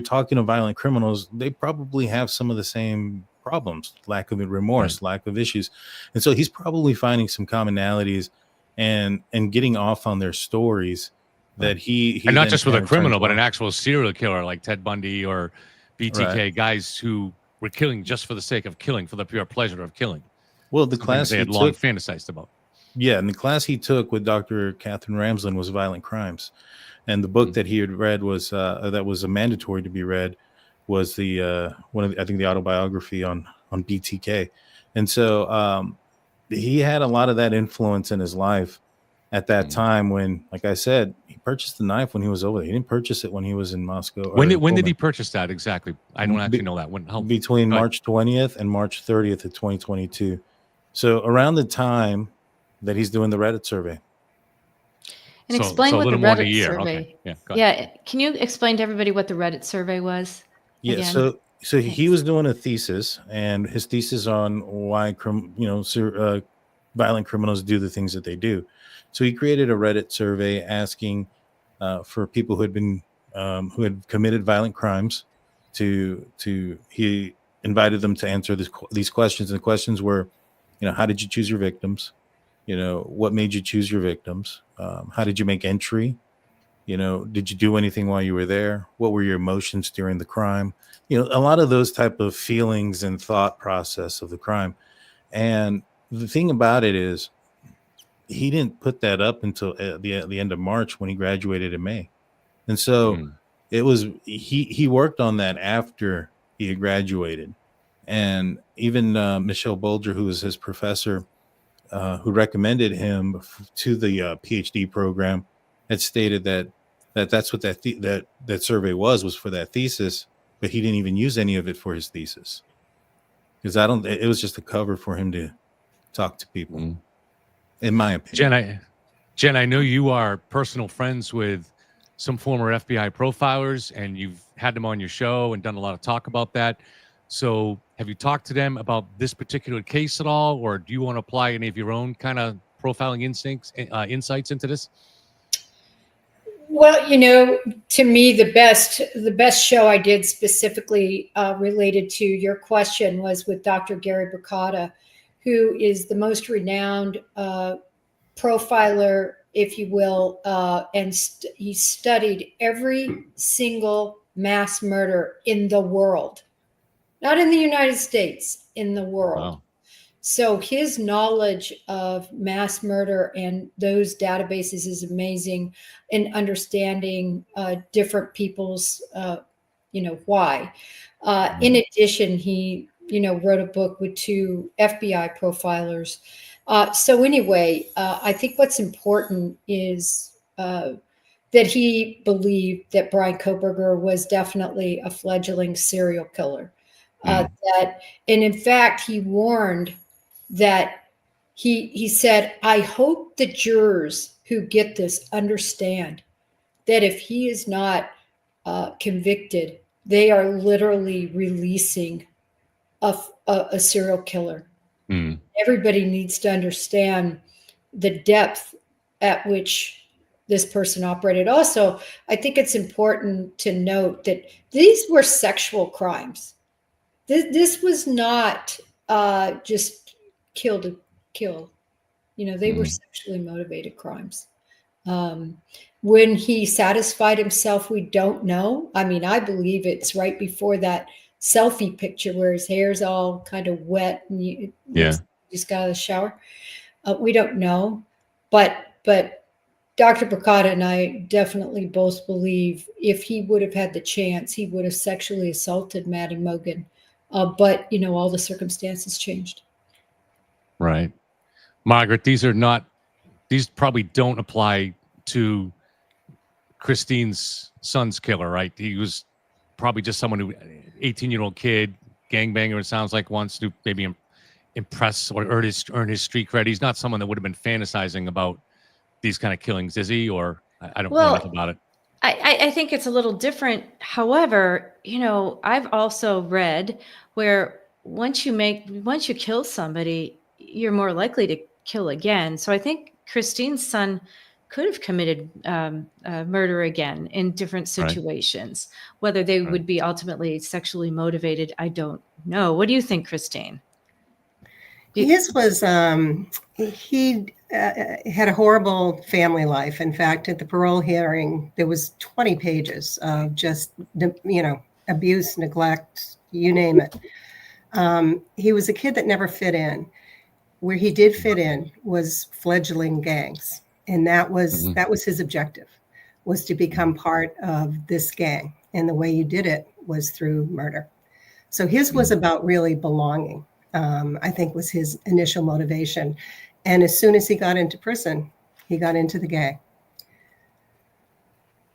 talking to violent criminals, they probably have some of the same problems, lack of remorse, lack of issues. And so he's probably finding some commonalities and getting off on their stories that he and not just with a criminal, but an actual serial killer like Ted Bundy or BTK, guys who were killing just for the sake of killing, for the pure pleasure of killing. Well, the class they had long fantasized about. Yeah, and the class he took with Dr. Catherine Ramsland was violent crimes. And the book that he had read was that was a mandatory to be read was the I think the autobiography on BTK. And so he had a lot of that influence in his life at that time when, like I said, he purchased the knife when he was over there. He didn't purchase it when he was in Moscow. When did he purchase that exactly? I don't actually know that. Between March 20th and March 30th of 2022. So around the time that he's doing the Reddit survey. And explain what the Reddit survey. Okay. Yeah, can you explain to everybody what the Reddit survey was? Yeah, again? so he was doing a thesis, and his thesis on why violent criminals do the things that they do. So he created a Reddit survey asking for people who had committed violent crimes he invited them to answer these questions, and the questions were, you know, how did you choose your victims? You know, what made you choose your victims? How did you make entry? You know, did you do anything while you were there? What were your emotions during the crime? You know, a lot of those type of feelings and thought process of the crime. And the thing about it is, he didn't put that up until the end of March when he graduated in May. And so it was he worked on that after he had graduated. And even Michelle Bolger, who was his professor, who recommended him to the PhD program, had stated that's what that survey was for that thesis, but he didn't even use any of it for his thesis because it was just a cover for him to talk to people, in my opinion. Jen, I know you are personal friends with some former FBI profilers, and you've had them on your show and done a lot of talk about that. So have you talked to them about this particular case at all, or do you want to apply any of your own kind of profiling insights into this? Well, you know, to me, the best show I did specifically related to your question was with Dr. Gary Bacata, who is the most renowned profiler, if you will, and he studied every single mass murder in the world, not in the United States, in the world. Wow. So his knowledge of mass murder and those databases is amazing in understanding different people's, why. In addition, he, wrote a book with 2 FBI profilers. So anyway, I think what's important is that he believed that Bryan Kohberger was definitely a fledgling serial killer. And in fact, he warned that he said, I hope the jurors who get this understand that if he is not convicted, they are literally releasing a serial killer. Everybody needs to understand the depth at which this person operated. Also, I think it's important to note that these were sexual crimes. This was not just kill to kill. They were sexually motivated crimes. when he satisfied himself, we don't know. I mean, I believe it's right before that selfie picture where his hair's all kind of wet and you just got out of the shower. We don't know, but Dr. Bricata and I definitely both believe if he would have had the chance, he would have sexually assaulted Maddie Mogan. But all the circumstances changed. Right. Margaret, these probably don't apply to Christine's son's killer, right? He was probably just someone who, 18-year-old kid, gangbanger, it sounds like, wants to maybe impress or earn his street cred. He's not someone that would have been fantasizing about these kind of killings, is he? Or I don't know enough about it. I think it's a little different. However, I've also read where once you kill somebody, you're more likely to kill again. So I think Christine's son could have committed murder again in different situations. Whether they would be ultimately sexually motivated, I don't know. What do you think, Christine? His was, he had a horrible family life. In fact, at the parole hearing, there was 20 pages of just, abuse, neglect, you name it. He was a kid that never fit in. Where he did fit in was fledgling gangs. And that was his objective, was to become part of this gang. And the way you did it was through murder. So his was about really belonging. I think was his initial motivation. And as soon as he got into prison, he got into the gang.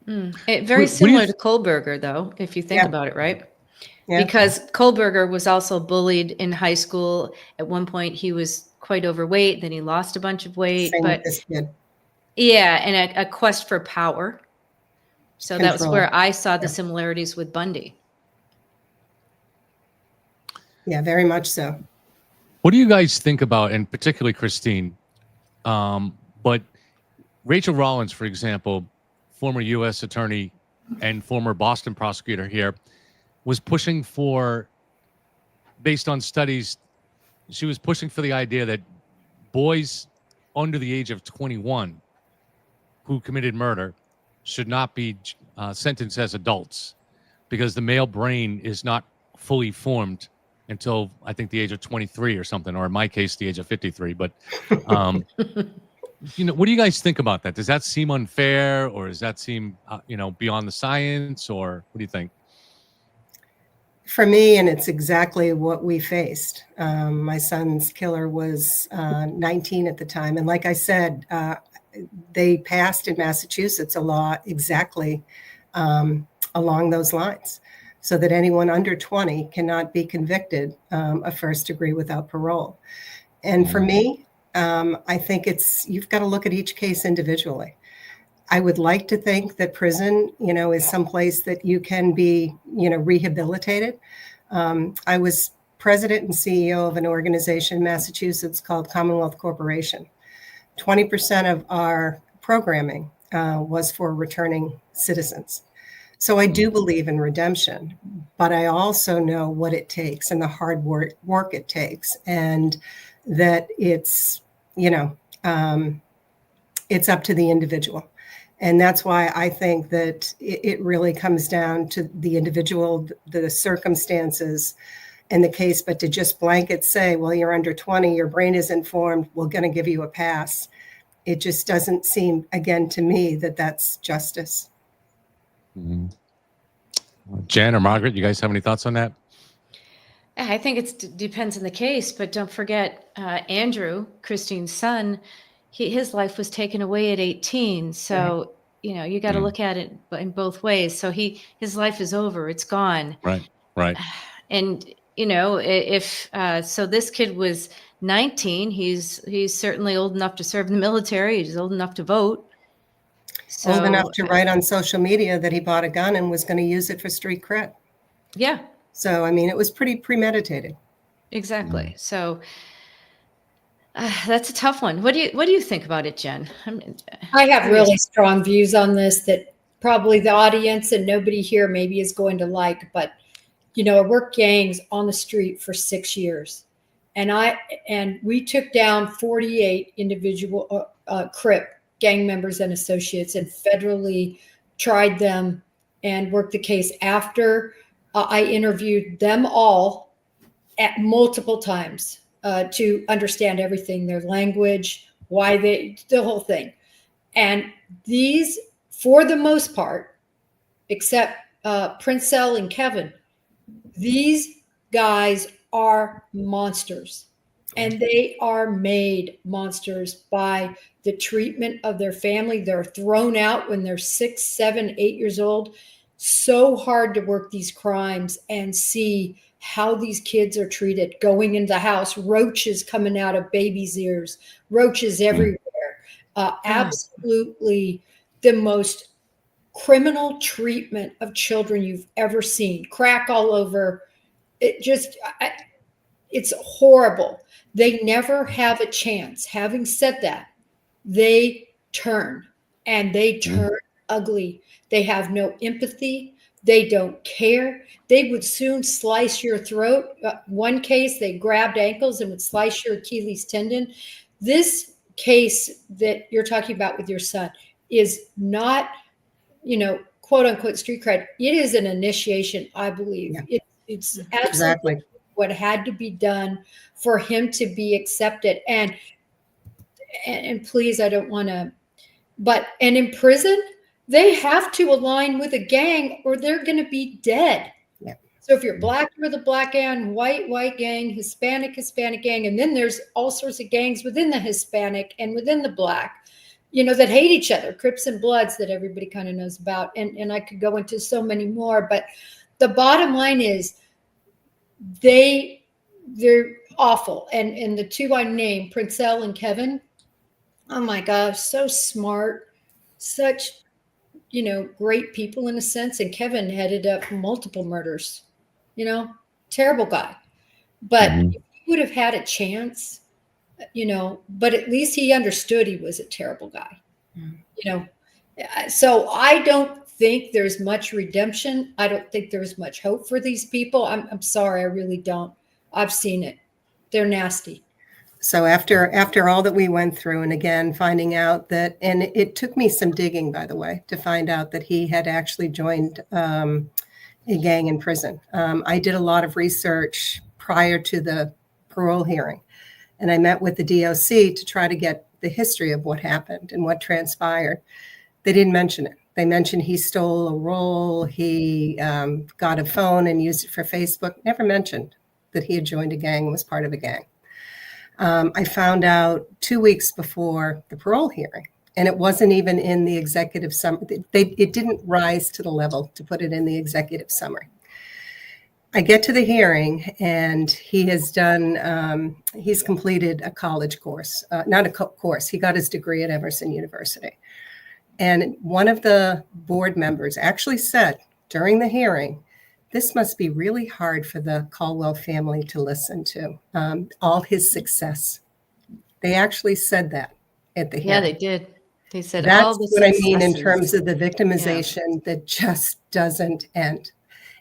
Very similar to Kohberger, though, if you think about it, right? Yeah. Because Kohberger was also bullied in high school. At one point, he was quite overweight. Then he lost a bunch of weight. Same with this kid. Yeah, and a quest for power. So that was where I saw the similarities with Bundy. Yeah, very much so. What do you guys think about, and particularly Christine, but Rachel Rollins, for example, former U.S. attorney and former Boston prosecutor here, was pushing for, based on studies, she was pushing for the idea that boys under the age of 21 who committed murder should not be sentenced as adults because the male brain is not fully formed until I think the age of 23 or something, or in my case, the age of 53. But, what do you guys think about that? Does that seem unfair, or does that seem, beyond the science, or what do you think? For me, and it's exactly what we faced. My son's killer was 19 at the time. And like I said, they passed in Massachusetts a law exactly along those lines, so that anyone under 20 cannot be convicted of first degree without parole. And for me, I think you've got to look at each case individually. I would like to think that prison, is someplace that you can be, rehabilitated. I was president and CEO of an organization in Massachusetts called Commonwealth Corporation. 20% of our programming was for returning citizens. So I do believe in redemption, but I also know what it takes and the hard work it takes, and that it's up to the individual. And that's why I think that it really comes down to the individual, the circumstances and the case. But to just blanket say, well, you're under 20, your brain isn't formed, we're going to give you a pass. It just doesn't seem, again, to me, that that's justice. Jen or Margaret, you guys have any thoughts on that? I think it depends on the case, but don't forget Andrew, Christine's son, his life was taken away at 18. So, you got to look at it in both ways. So his life is over. It's gone. Right. And, if so this kid was 19, he's certainly old enough to serve in the military. He's old enough to vote. So, old enough to write on social media that he bought a gun and was going to use it for street cred. Yeah. So, it was pretty premeditated. Exactly. So that's a tough one. What do you think about it, Jen? I have really strong views on this that probably the audience and nobody here maybe is going to like, but I worked gangs on the street for 6 years, and we took down 48 individual Crip gang members and associates and federally tried them and worked the case after I interviewed them all at multiple times to understand everything, their language, why the whole thing. And these, for the most part, except Princell and Kevin, these guys are monsters. And they are made monsters by the treatment of their family. They're thrown out when they're 6, 7, 8 years old. So hard to work these crimes and see how these kids are treated. Going into the house, roaches coming out of babies' ears, roaches everywhere. Absolutely the most criminal treatment of children you've ever seen. Crack all over. It's horrible. They never have a chance. Having said that, they turn, and they turn ugly. They have no empathy. They don't care. They would soon slice your throat. One case, they grabbed ankles and would slice your Achilles tendon. This case that you're talking about with your son is not, quote unquote street cred. It is an initiation, I believe. Yeah. It's absolutely what had to be done for him to be accepted. And please, I don't want to, and in prison, they have to align with a gang or they're going to be dead. Yeah. So if you're black, you're the black gang, white gang, Hispanic gang. And then there's all sorts of gangs within the Hispanic and within the black, that hate each other, Crips and Bloods that everybody kind of knows about. And I could go into so many more, but the bottom line is they're awful. And the two I named, Princell and Kevin, oh my gosh, so smart, such, great people in a sense. And Kevin headed up multiple murders, terrible guy. But if he would have had a chance, but at least he understood he was a terrible guy, So I don't think there's much redemption. I don't think there's much hope for these people. I'm sorry, I really don't. I've seen it. They're nasty. So after all that we went through, and again, finding out that, and it took me some digging, by the way, to find out that he had actually joined a gang in prison. I did a lot of research prior to the parole hearing, and I met with the DOC to try to get the history of what happened and what transpired. They didn't mention it. They mentioned he stole a roll, he got a phone and used it for Facebook. Never mentioned that he had joined a gang and was part of a gang. I found out 2 weeks before the parole hearing, and it wasn't even in the executive summary. It didn't rise to the level to put it in the executive summary. I get to the hearing, and he has done, he's completed a college course, not a course. He got his degree at Emerson University. And one of the board members actually said during the hearing, this must be really hard for the Caldwell family to listen to, all his success. They actually said that at the hearing. Yeah, they did. They said that's all the what I mean in successes. terms of the victimization that just doesn't end.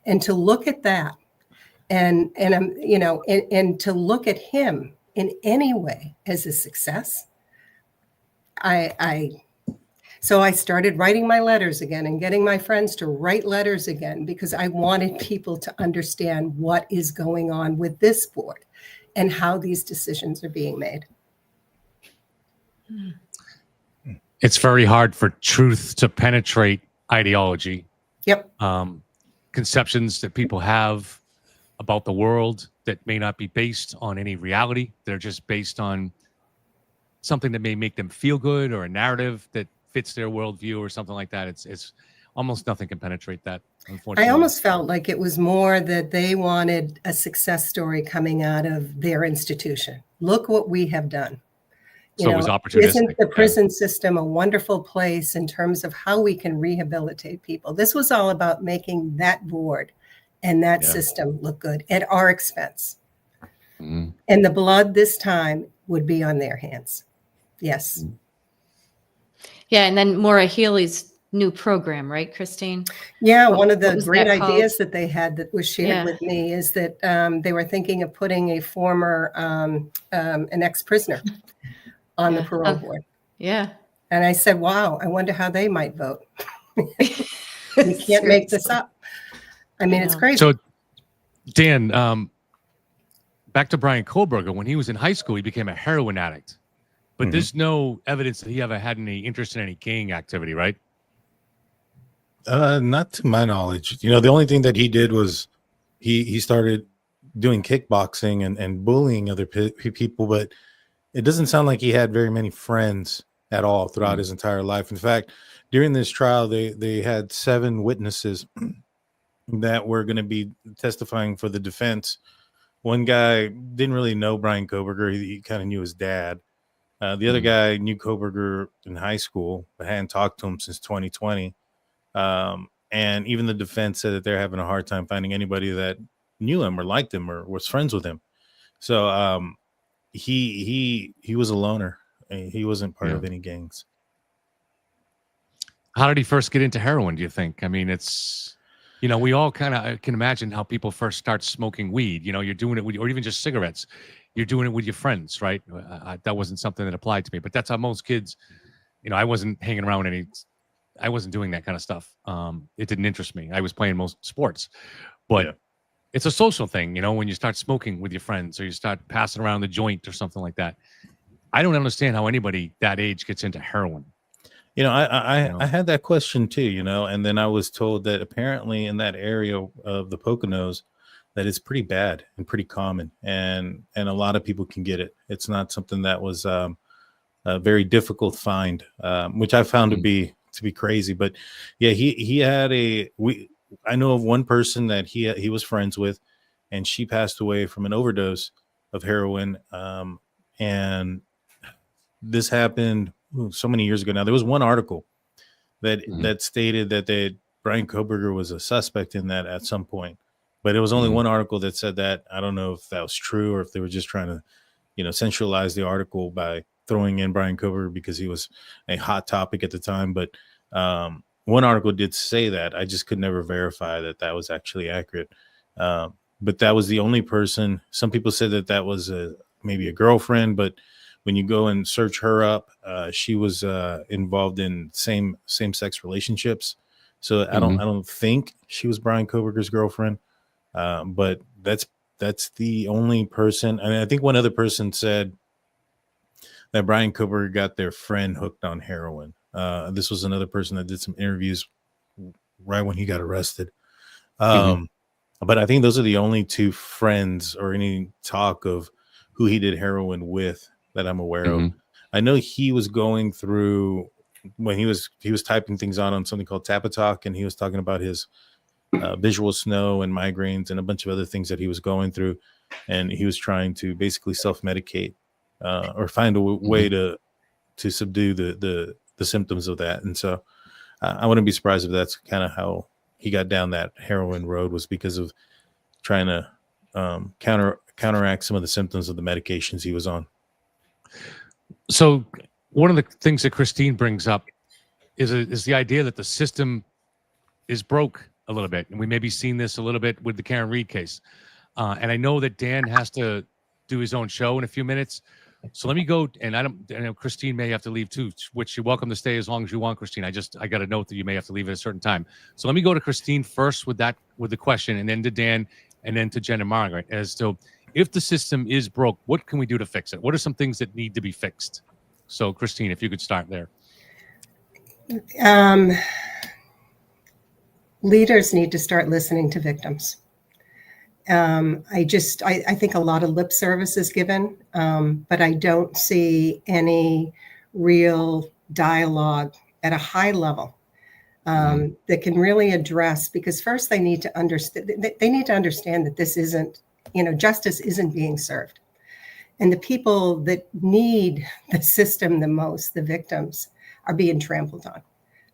And to look at that and to look at him in any way as a success, So I started writing my letters again and getting my friends to write letters again, because I wanted people to understand what is going on with this board and how these decisions are being made. It's very hard for truth to penetrate ideology. Yep. Conceptions that people have about the world that may not be based on any reality. They're just based on something that may make them feel good, or a narrative that fits their worldview or something like that. It's almost nothing can penetrate that, unfortunately. I almost felt like it was more that they wanted a success story coming out of their institution. Look what we have done. So it was opportunistic. Isn't the prison system a wonderful place in terms of how we can rehabilitate people? This was all about making that board and that system look good at our expense. And the blood this time would be on their hands. Yes. Yeah, and then Maura Healey's new program, right, Christine? Yeah, one of the was great that called? ideas that they had that was shared with me is that they were thinking of putting a former, an ex-prisoner on the parole board. Yeah. And I said, wow, I wonder how they might vote. You can't make this up. I mean, it's crazy. So, Dan, back to Bryan Kohberger. When he was in high school, he became a heroin addict. But there's no evidence that he ever had any interest in any gang activity, right? Not to my knowledge. You know, the only thing that he did was he started doing kickboxing and bullying other people, but it doesn't sound like he had very many friends at all throughout his entire life. In fact, during this trial, they had 7 witnesses that were going to be testifying for the defense. One guy didn't really know Bryan Kohberger. He kind of knew his dad. The other guy knew Kohberger in high school, but hadn't talked to him since 2020. And even the defense said that they're having a hard time finding anybody that knew him or liked him or was friends with him. So he was a loner. He wasn't part of any gangs. How did he first get into heroin, do you think? I mean, it's, you know, we all kind of can imagine how people first start smoking weed. You know, you're doing it with, or even just cigarettes. You're doing it with your friends, right? That wasn't something that applied to me, but that's how most kids, you know, I wasn't hanging around I wasn't doing that kind of stuff. It didn't interest me. I was playing most sports, but it's a social thing, you know, when you start smoking with your friends or you start passing around the joint or something like that. I don't understand how anybody that age gets into heroin. You know, I had that question too, you know, and then I was told that apparently in that area of the Poconos that it's pretty bad and pretty common, and a lot of people can get it. It's not something that was a very difficult find, which I found to be crazy. But yeah, he had I know of one person that he was friends with, and she passed away from an overdose of heroin. And this happened so many years ago now. There was one article that stated that Bryan Kohberger was a suspect in that at some point, but it was only one article that said that. I don't know if that was true or if they were just trying to, you know, centralize the article by throwing in Bryan Kohberger because he was a hot topic at the time. But one article did say that. I just could never verify that was actually accurate. But that was the only person. Some people said that was maybe a girlfriend, but when you go and search her up, she was involved in same-sex relationships. So I don't think she was Bryan Kohberger's girlfriend. But that's the only person. I mean, I think one other person said that Bryan Kohberger got their friend hooked on heroin. This was another person that did some interviews right when he got arrested. But I think those are the only 2 friends or any talk of who he did heroin with that I'm aware of. I know he was going through when he was typing things on something called Tapatalk, and he was talking about his visual snow and migraines and a bunch of other things that he was going through, and he was trying to basically self-medicate or find a way to subdue the symptoms of that. And so I wouldn't be surprised if that's kind of how he got down that heroin road, was because of trying to counteract some of the symptoms of the medications he was on. So one of the things that Christine brings up is the idea that the system is broke a little bit. And we may be seeing this a little bit with the Karen Reed case. And I know that Dan has to do his own show in a few minutes. So let me go, and I know Christine may have to leave too, which you're welcome to stay as long as you want, Christine. I got a note that you may have to leave at a certain time. So let me go to Christine first with the question, and then to Dan, and then to Jen and Margaret as to, if the system is broke, what can we do to fix it? What are some things that need to be fixed? So Christine, if you could start there. Leaders need to start listening to victims. I think a lot of lip service is given, but I don't see any real dialogue at a high level that can really address, because first they need to understand that this isn't, justice isn't being served. And the people that need the system the most, the victims, are being trampled on.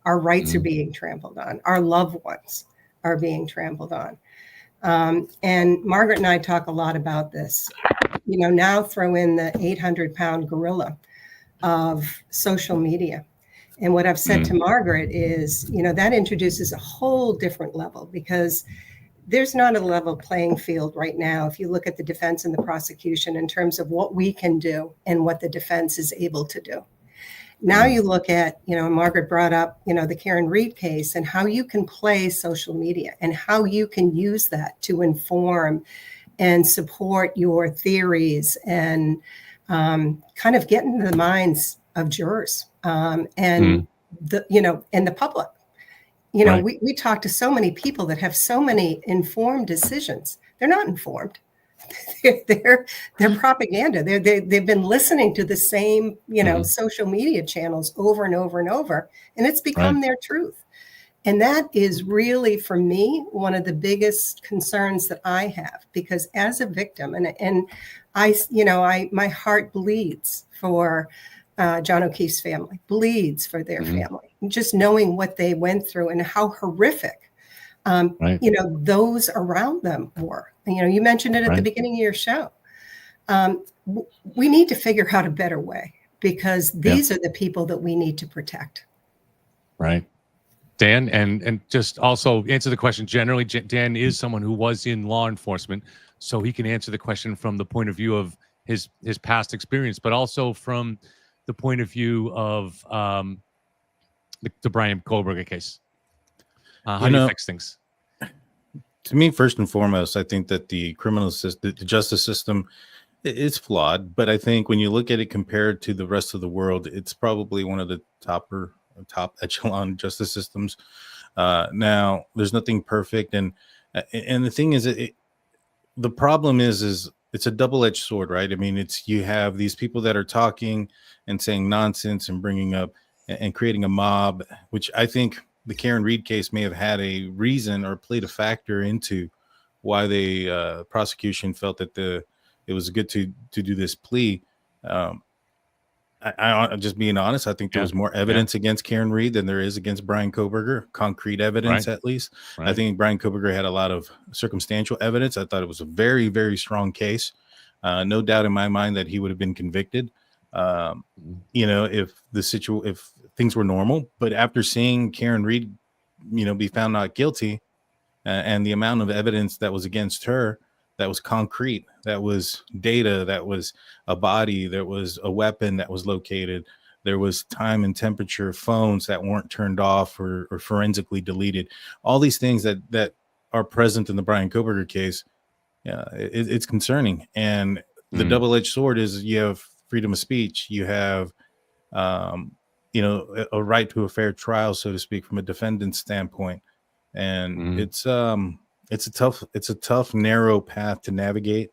Our rights are being trampled on. Our loved ones are being trampled on. And Margaret and I talk a lot about this. Now throw in the 800-pound gorilla of social media. And what I've said to Margaret is, that introduces a whole different level, because there's not a level playing field right now if you look at the defense and the prosecution in terms of what we can do and what the defense is able to do. Now you look at, Margaret brought up, the Karen Reed case and how you can play social media and how you can use that to inform and support your theories and kind of get into the minds of jurors and the public. We talk to so many people that have so many informed decisions. They're not informed. They're propaganda. They've been listening to the same, social media channels over and over and over, and it's become their truth. And that is really, for me, one of the biggest concerns that I have, because as a victim, and my heart bleeds for John O'Keefe's family, bleeds for their family, just knowing what they went through and how horrific those around them were. You mentioned it at the beginning of your show. We need to figure out a better way, because these are the people that we need to protect. Right. Dan, and just also answer the question generally. Dan is someone who was in law enforcement, so he can answer the question from the point of view of his past experience, but also from the point of view of the Bryan Kohberger case. How do you fix things? To me, first and foremost, I think that the criminal system, the justice system, it's flawed. But I think when you look at it compared to the rest of the world, it's probably one of the top echelon justice systems. Now, there's nothing perfect, and the thing is, the problem is it's a double-edged sword, right? I mean, you have these people that are talking and saying nonsense and bringing up and creating a mob, which I think the Karen Reed case may have had a reason or played a factor into why the prosecution felt that it was good to do this plea. I just being honest, I think there was more evidence against Karen Reed than there is against Bryan Kohberger, concrete evidence at least. I think Bryan Kohberger had a lot of circumstantial evidence. I thought it was a very, very strong case. No doubt in my mind that he would have been convicted, if things were normal. But after seeing Karen Reed, be found not guilty, and the amount of evidence that was against her, that was concrete, that was data, that was a body, there was a weapon that was located, there was time and temperature, phones that weren't turned off or forensically deleted, all these things that are present in the Bryan Kohberger case. It's concerning. And the double-edged sword is you have freedom of speech, you have a right to a fair trial, so to speak, from a defendant's standpoint. And it's a tough, narrow path to navigate.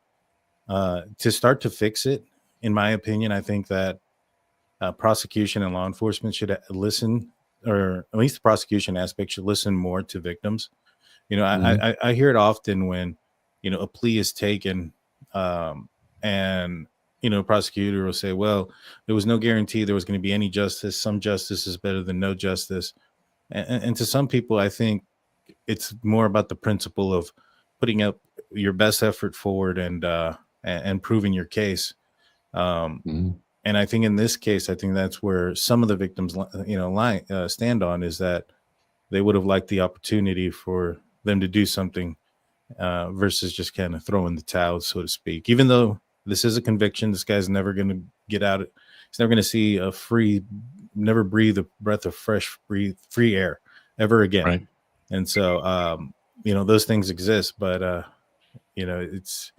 To start to fix it, in my opinion, I think that prosecution and law enforcement should listen, or at least the prosecution aspect should listen more to victims. I hear it often when, a plea is taken, and a prosecutor will say, well, there was no guarantee there was going to be any justice. Some justice is better than no justice. And to some people, I think it's more about the principle of putting up your best effort forward and proving your case. And I think in this case, I think that's where some of the victims, stand on, is that they would have liked the opportunity for them to do something versus just kind of throwing the towel, so to speak. Even though this is a conviction, this guy's never going to get out. He's never going to see never breathe a breath of fresh, free air ever again. Right. And so, those things exist, but, it's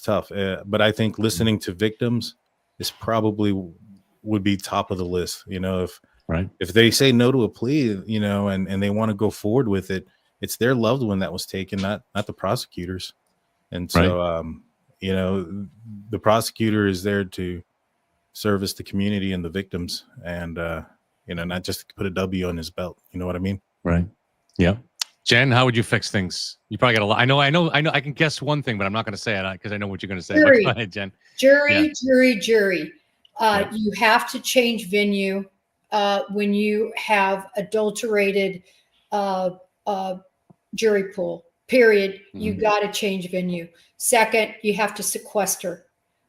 tough. But I think listening to victims is probably would be top of the list. If they say no to a plea, and they want to go forward with it, it's their loved one that was taken, not the prosecutors. And so, the prosecutor is there to service the community and the victims, and, not just put a W on his belt. You know what I mean? Right. Yeah. Jen, how would you fix things? You probably got a lot. I know. I can guess one thing, but I'm not going to say it because I know what you're going to say. Jury. Go ahead, Jen. Jury. You have to change venue when you have adulterated jury pool. Period. You got to change venue. Second, you have to sequester.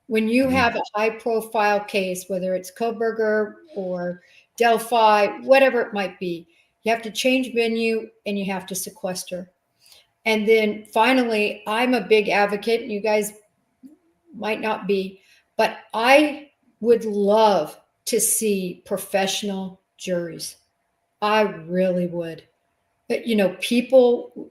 When you have a high-profile case, whether it's Kohberger or Delphi, whatever it might be, you have to change venue and you have to sequester. And then finally, I'm a big advocate, and you guys might not be, but I would love to see professional juries. I really would. You know, people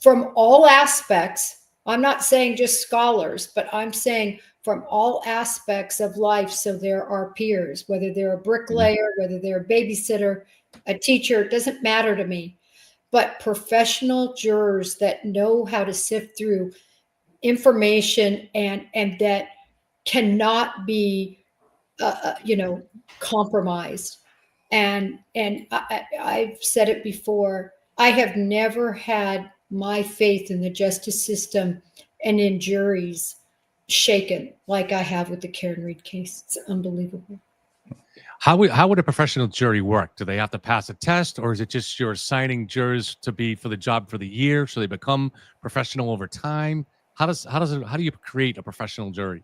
from all aspects. I'm not saying just scholars, but I'm saying from all aspects of life. So there are peers, whether they're a bricklayer, whether they're a babysitter, a teacher, it doesn't matter to me. But professional jurors that know how to sift through information and that cannot be, you know, compromised. And I've said it before. I have never had my faith in the justice system and in juries shaken like I have with the Karen Reed case. It's unbelievable. How would a professional jury work? Do they have to pass a test, or is it just you're assigning jurors to be for the job for the year, so they become professional over time? How do you create a professional jury?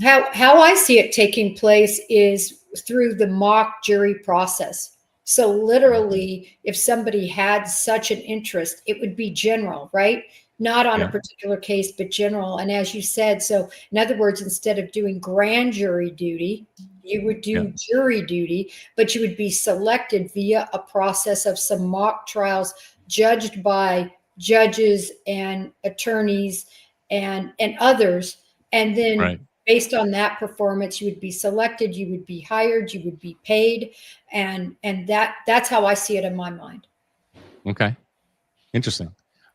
How I see it taking place is through the mock jury process. So literally, if somebody had such an interest, it would be general, right? Not on a particular case, but general. And as you said, so in other words, instead of doing grand jury duty, you would do jury duty, but you would be selected via a process of some mock trials judged by judges and attorneys and others. And then based on that performance, you would be selected, you would be hired, you would be paid. And that's how I see it in my mind. Okay. Interesting.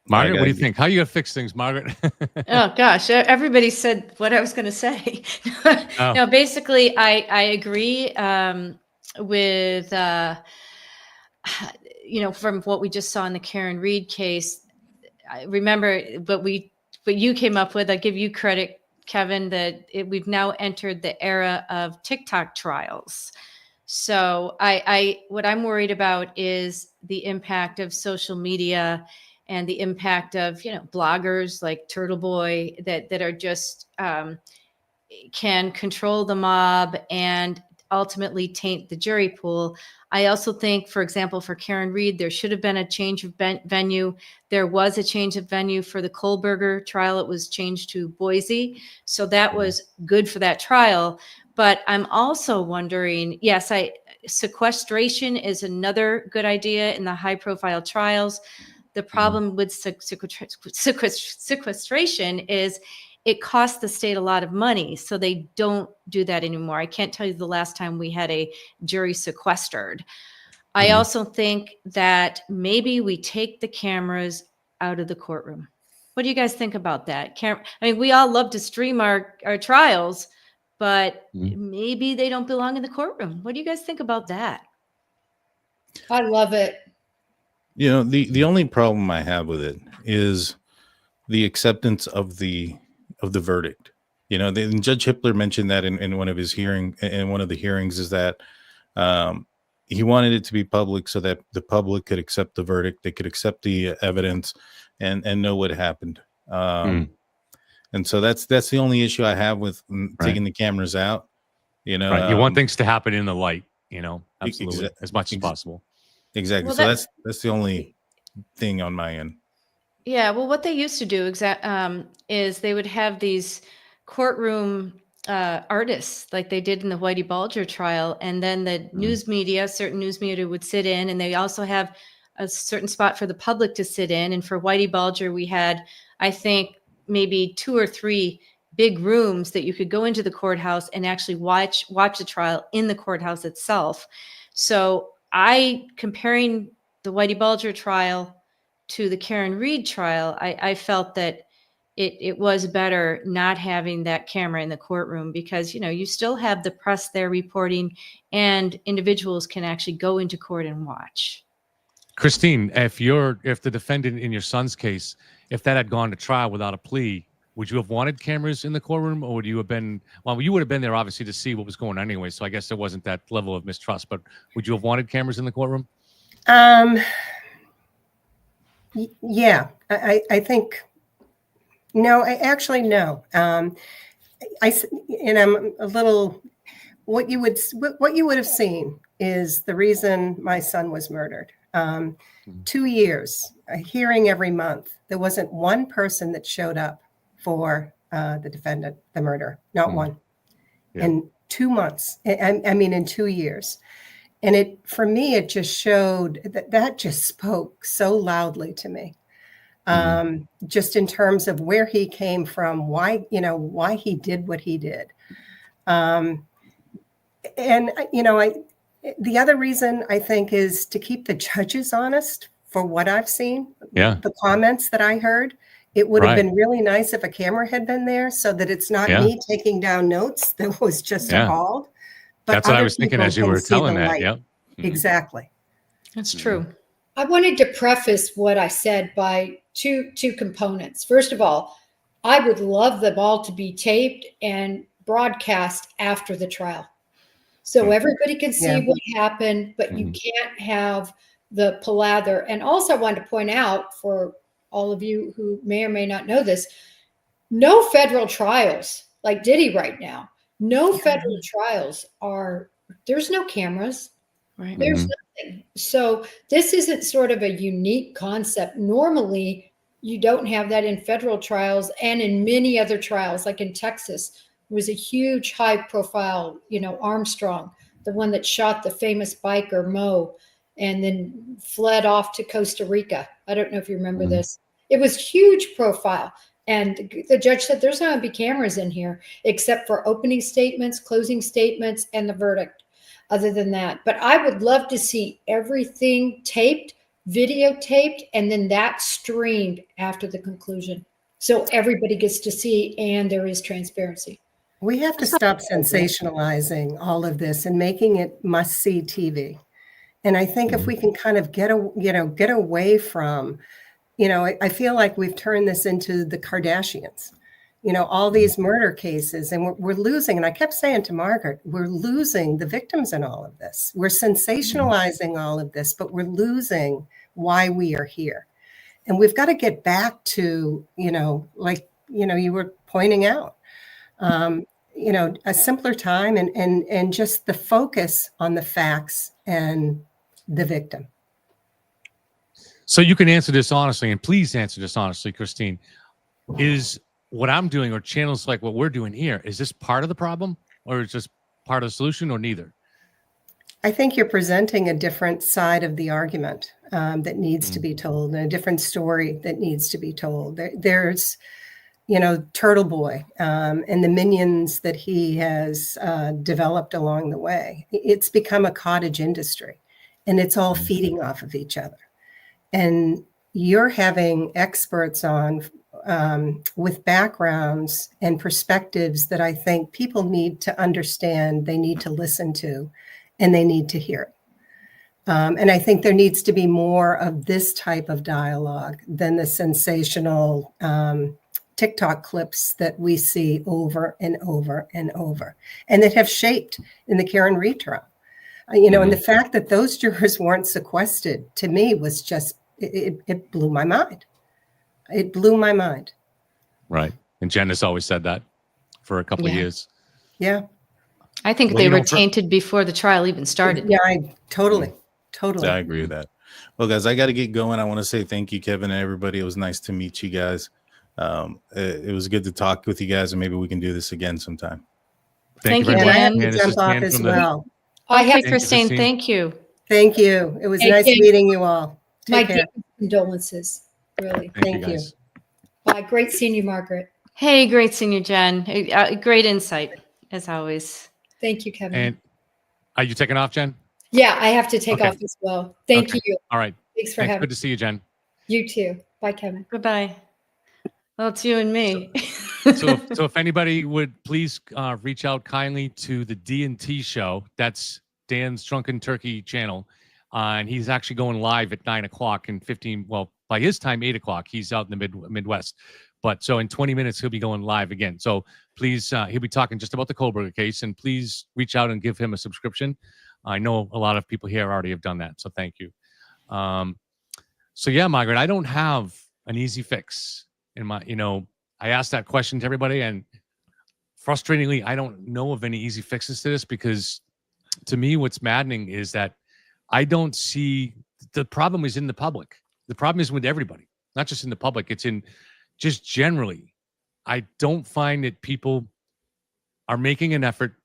Margaret, what do you think? How are you going to fix things, Margaret? Oh gosh, everybody said what I was going to say. No, basically, I agree with you know, from what we just saw in the Karen Reed case. I remember what you came up with. I give you credit, Kevin, that we've now entered the era of TikTok trials. So what I'm worried about is the impact of social media and the impact of, you know, bloggers like Turtle Boy that are just can control the mob and ultimately taint the jury pool. I also think, for example, for Karen Reed, there should have been a change of venue. There was a change of venue for the Kohberger trial. It was changed to Boise. So that was good for that trial. But I'm also wondering, yes, sequestration is another good idea in the high profile trials. The problem with sequestration is it costs the state a lot of money, so they don't do that anymore. I can't tell you the last time we had a jury sequestered. I also think that maybe we take the cameras out of the courtroom. What do you guys think about that? I mean, we all love to stream our trials, but maybe they don't belong in the courtroom. What do you guys think about that? I love it. You know, the only problem I have with it is the acceptance of the verdict. You know, Judge Hippler mentioned that in one of his hearings is that he wanted it to be public so that the public could accept the verdict, they could accept the evidence and know what happened. And so that's the only issue I have with taking the cameras out. You know, you want things to happen in the light, you know, absolutely, as much as possible. Exactly. Well, so that's the only thing on my end. Yeah, well, what they used to do is they would have these courtroom artists like they did in the Whitey Bulger trial, and then the certain news media would sit in, and they also have a certain spot for the public to sit in. And for Whitey Bulger, we had, I think, maybe 2 or 3 big rooms that you could go into the courthouse and actually watch the trial in the courthouse itself. So comparing the Whitey Bulger trial to the Karen Reed trial, I felt that it was better not having that camera in the courtroom because, you know, you still have the press there reporting and individuals can actually go into court and watch. Christine, if the defendant in your son's case, if that had gone to trial without a plea, would you have wanted cameras in the courtroom, or would you have been, well, you would have been there obviously to see what was going on anyway, so I guess there wasn't that level of mistrust, but would you have wanted cameras in the courtroom? Yeah, I think, no, no. I'm a little, what you would have seen is the reason my son was murdered. 2 years, a hearing every month. There wasn't one person that showed up for the defendant, the murderer, not one. Yeah. 2 months. I mean, in 2 years. And for me, it just showed that just spoke so loudly to me. Just in terms of where he came from, why he did what he did. And, the other reason I think is to keep the judges honest for what I've seen. Yeah. The comments that I heard, it would have been really nice if a camera had been there so that it's not me taking down notes that was just appalled. But that's what I other was thinking people as you can were see telling the that. light. Yep. Exactly. That's true. I wanted to preface what I said by two components. First of all, I would love them all to be taped and broadcast after the trial, so everybody can see what happened, but you can't have the palather. And also, I wanted to point out for all of you who may or may not know this, no federal trials like Diddy right now. No federal trials there's no cameras. Right. There's nothing. So this isn't sort of a unique concept. Normally, you don't have that in federal trials and in many other trials, like in Texas, it was a huge high profile, Armstrong, the one that shot the famous biker Mo and then fled off to Costa Rica. I don't know if you remember this. It was huge profile. And the judge said, there's not going to be cameras in here except for opening statements, closing statements, and the verdict. Other than that, but I would love to see everything taped, videotaped, and then that streamed after the conclusion. So everybody gets to see and there is transparency. We have to stop sensationalizing all of this and making it must-see TV. And I think if we can kind of get away from, I feel like we've turned this into the Kardashians. All these murder cases, and we're losing. And I kept saying to Margaret, we're losing the victims in all of this. We're sensationalizing all of this, but we're losing why we are here. And we've got to get back to, you were pointing out, a simpler time and just the focus on the facts and the victim. So you can answer this honestly, and please answer this honestly, Christine. Is what I'm doing or channels like what we're doing here, is this part of the problem or is this part of the solution or neither? I think you're presenting a different side of the argument that needs to be told, and a different story that needs to be told. There's, Turtle Boy and the minions that he has developed along the way. It's become a cottage industry, and it's all feeding off of each other. And you're having experts on with backgrounds and perspectives that I think people need to understand, they need to listen to, and they need to hear it. And I think there needs to be more of this type of dialogue than the sensational TikTok clips that we see over and over and over, and that have shaped in the Karen Reed trial. And the fact that those jurors weren't sequestered, to me, was just, it blew my mind. It blew my mind. Right. And Jen has always said that for a couple of years. Yeah. I think they were tainted before the trial even started. Yeah, totally. Yeah, I agree with that. Well, guys, I got to get going. I want to say thank you, Kevin, and everybody. It was nice to meet you guys. It was good to talk with you guys, and maybe we can do this again sometime. Thank you, Dan. Dan. Jump off as well. Okay, Christine, thank you. Thank you. It was nice meeting you all. Take care. My condolences, really. Thank you. Bye. Great seeing you, Margaret. Hey, great seeing you, Jen. Great insight, as always. Thank you, Kevin. And are you taking off, Jen? Yeah, I have to take off as well. Thank you. All right. Thanks for having me. Good to see you, Jen. You too. Bye, Kevin. Goodbye. Well, it's you and me. So if anybody would please reach out kindly to the D&T show. That's Dan's Drunken Turkey channel. And he's actually going live at 9 o'clock in 15. Well, by his time, 8 o'clock. He's out in the Midwest. But so in 20 minutes, he'll be going live again. So please, he'll be talking just about the Kohberger case. And please reach out and give him a subscription. I know a lot of people here already have done that. So thank you. So yeah, Margaret, I don't have an easy fix in my, I asked that question to everybody, and frustratingly, I don't know of any easy fixes to this, because to me, what's maddening is that I don't see, the problem is in the public. The problem is with everybody, not just in the public. It's in just generally. I don't find that people are making an effort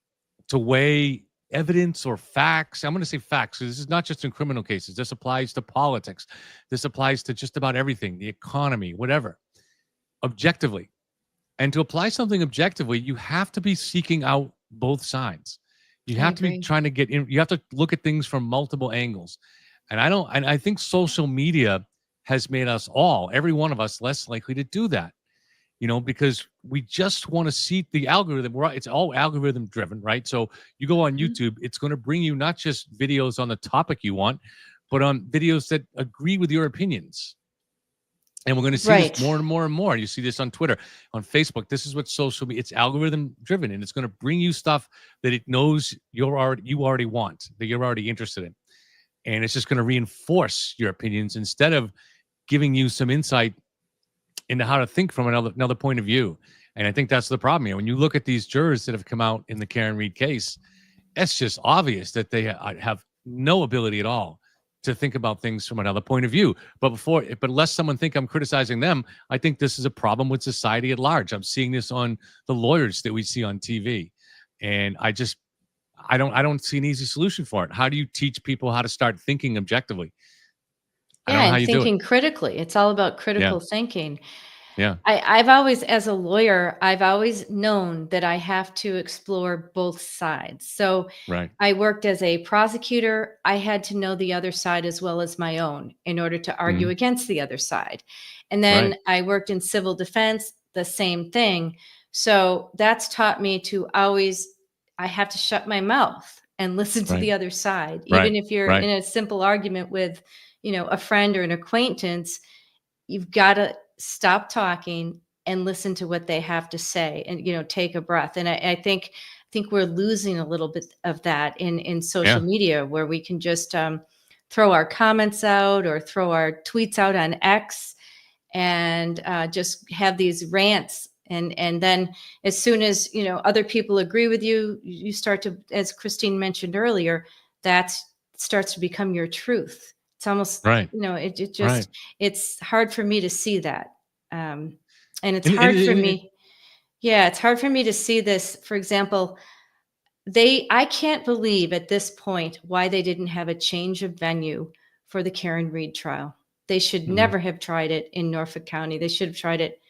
to weigh evidence or facts. I'm going to say facts because this is not just in criminal cases. This applies to politics. This applies to just about everything, the economy, whatever, objectively. And to apply something objectively, you have to be seeking out both sides. You have to be trying to get in. You have to look at things from multiple angles. And I think social media has made us all, every one of us, less likely to do that. Because we just want to see the algorithm. It's all algorithm driven, right? So you go on YouTube, it's going to bring you not just videos on the topic you want, but on videos that agree with your opinions. And we're going to see this more and more and more. You see this on Twitter, on Facebook. This is what social media, it's algorithm driven, and it's going to bring you stuff that it knows you already want, that you're already interested in. And it's just going to reinforce your opinions instead of giving you some insight into how to think from another point of view. And I think that's the problem here. When you look at these jurors that have come out in the Karen Read case, it's just obvious that they have no ability at all to think about things from another point of view. But lest someone think I'm criticizing them, I think this is a problem with society at large. I'm seeing this on the lawyers that we see on TV. And I don't see an easy solution for it. How do you teach people how to start thinking objectively? Yeah, and thinking critically. It's all about critical thinking. Yeah. I've always, as a lawyer, I've always known that I have to explore both sides. So I worked as a prosecutor. I had to know the other side as well as my own in order to argue against the other side. And then I worked in civil defense, the same thing. So that's taught me to I have to shut my mouth and listen to the other side. Even if you're in a simple argument with, a friend or an acquaintance, you've got to stop talking and listen to what they have to say and, take a breath. And I think we're losing a little bit of that in social media, where we can just throw our comments out or throw our tweets out on X and just have these rants. And then as soon as, other people agree with you, you start to, as Christine mentioned earlier, that starts to become your truth. It's almost, it's hard for me to see that. And it's hard for me. Yeah, it's hard for me to see this. For example, I can't believe at this point why they didn't have a change of venue for the Karen Read trial. They should never have tried it in Norfolk County. They should have tried it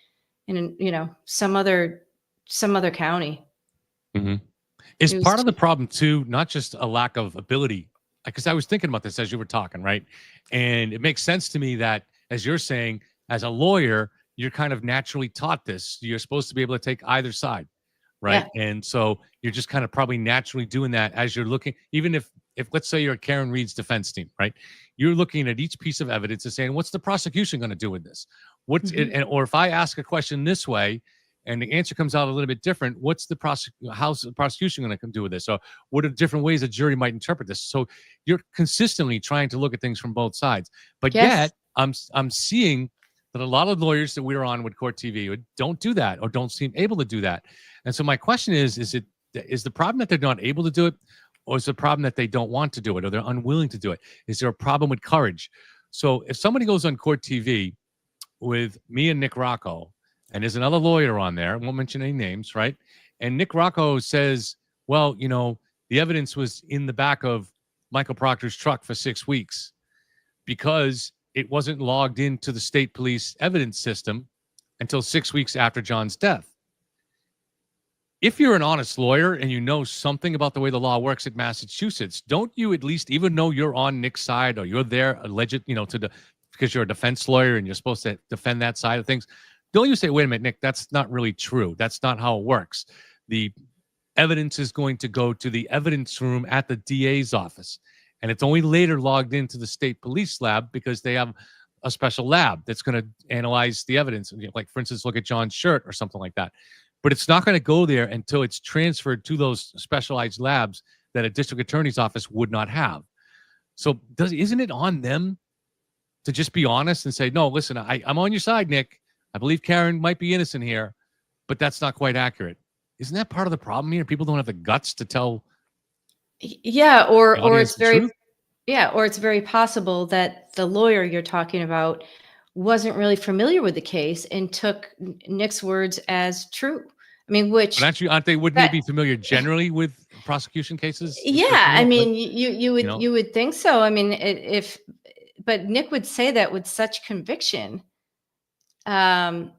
in, some other county. Is part of the problem too, not just a lack of ability, because I was thinking about this as you were talking, right? And it makes sense to me that, as you're saying, as a lawyer, you're kind of naturally taught this. You're supposed to be able to take either side, right? Yeah. And so you're just kind of probably naturally doing that as you're looking, even if let's say you're Karen Read's defense team, right? You're looking at each piece of evidence and saying, what's the prosecution going to do with this? What's it? Or if I ask a question this way, and the answer comes out a little bit different, how's the prosecution going to do with this? So what are different ways a jury might interpret this? So you're consistently trying to look at things from both sides. But yet I'm seeing that a lot of lawyers that we're on with Court TV don't do that or don't seem able to do that. And so my question is the problem that they're not able to do it, or is the problem that they don't want to do it, or they're unwilling to do it? Is there a problem with courage? So if somebody goes on Court TV with me and Nick Rocco, and there's another lawyer on there, I won't mention any names, right? And Nick Rocco says, well, the evidence was in the back of Michael Proctor's truck for 6 weeks because it wasn't logged into the state police evidence system until 6 weeks after John's death. If you're an honest lawyer and you know something about the way the law works at Massachusetts, don't you at least, even though you're on Nick's side or you're there alleged, because you're a defense lawyer and you're supposed to defend that side of things, don't you say, wait a minute, Nick, that's not really true. That's not how it works. The evidence is going to go to the evidence room at the DA's office. And it's only later logged into the state police lab because they have a special lab that's going to analyze the evidence. Like, for instance, look at John's shirt or something like that. But it's not going to go there until it's transferred to those specialized labs that a district attorney's office would not have. So isn't it on them to just be honest and say, no, listen, I'm on your side, Nick. I believe Karen might be innocent here, but that's not quite accurate. Isn't that part of the problem here? People don't have the guts to tell. Yeah, or it's very possible that the lawyer you're talking about wasn't really familiar with the case and took Nick's words as true. I mean, which But aren't they? Wouldn't they be familiar generally with prosecution cases? yeah, I mean, you know? you would think so. I mean, but Nick would say that with such conviction. And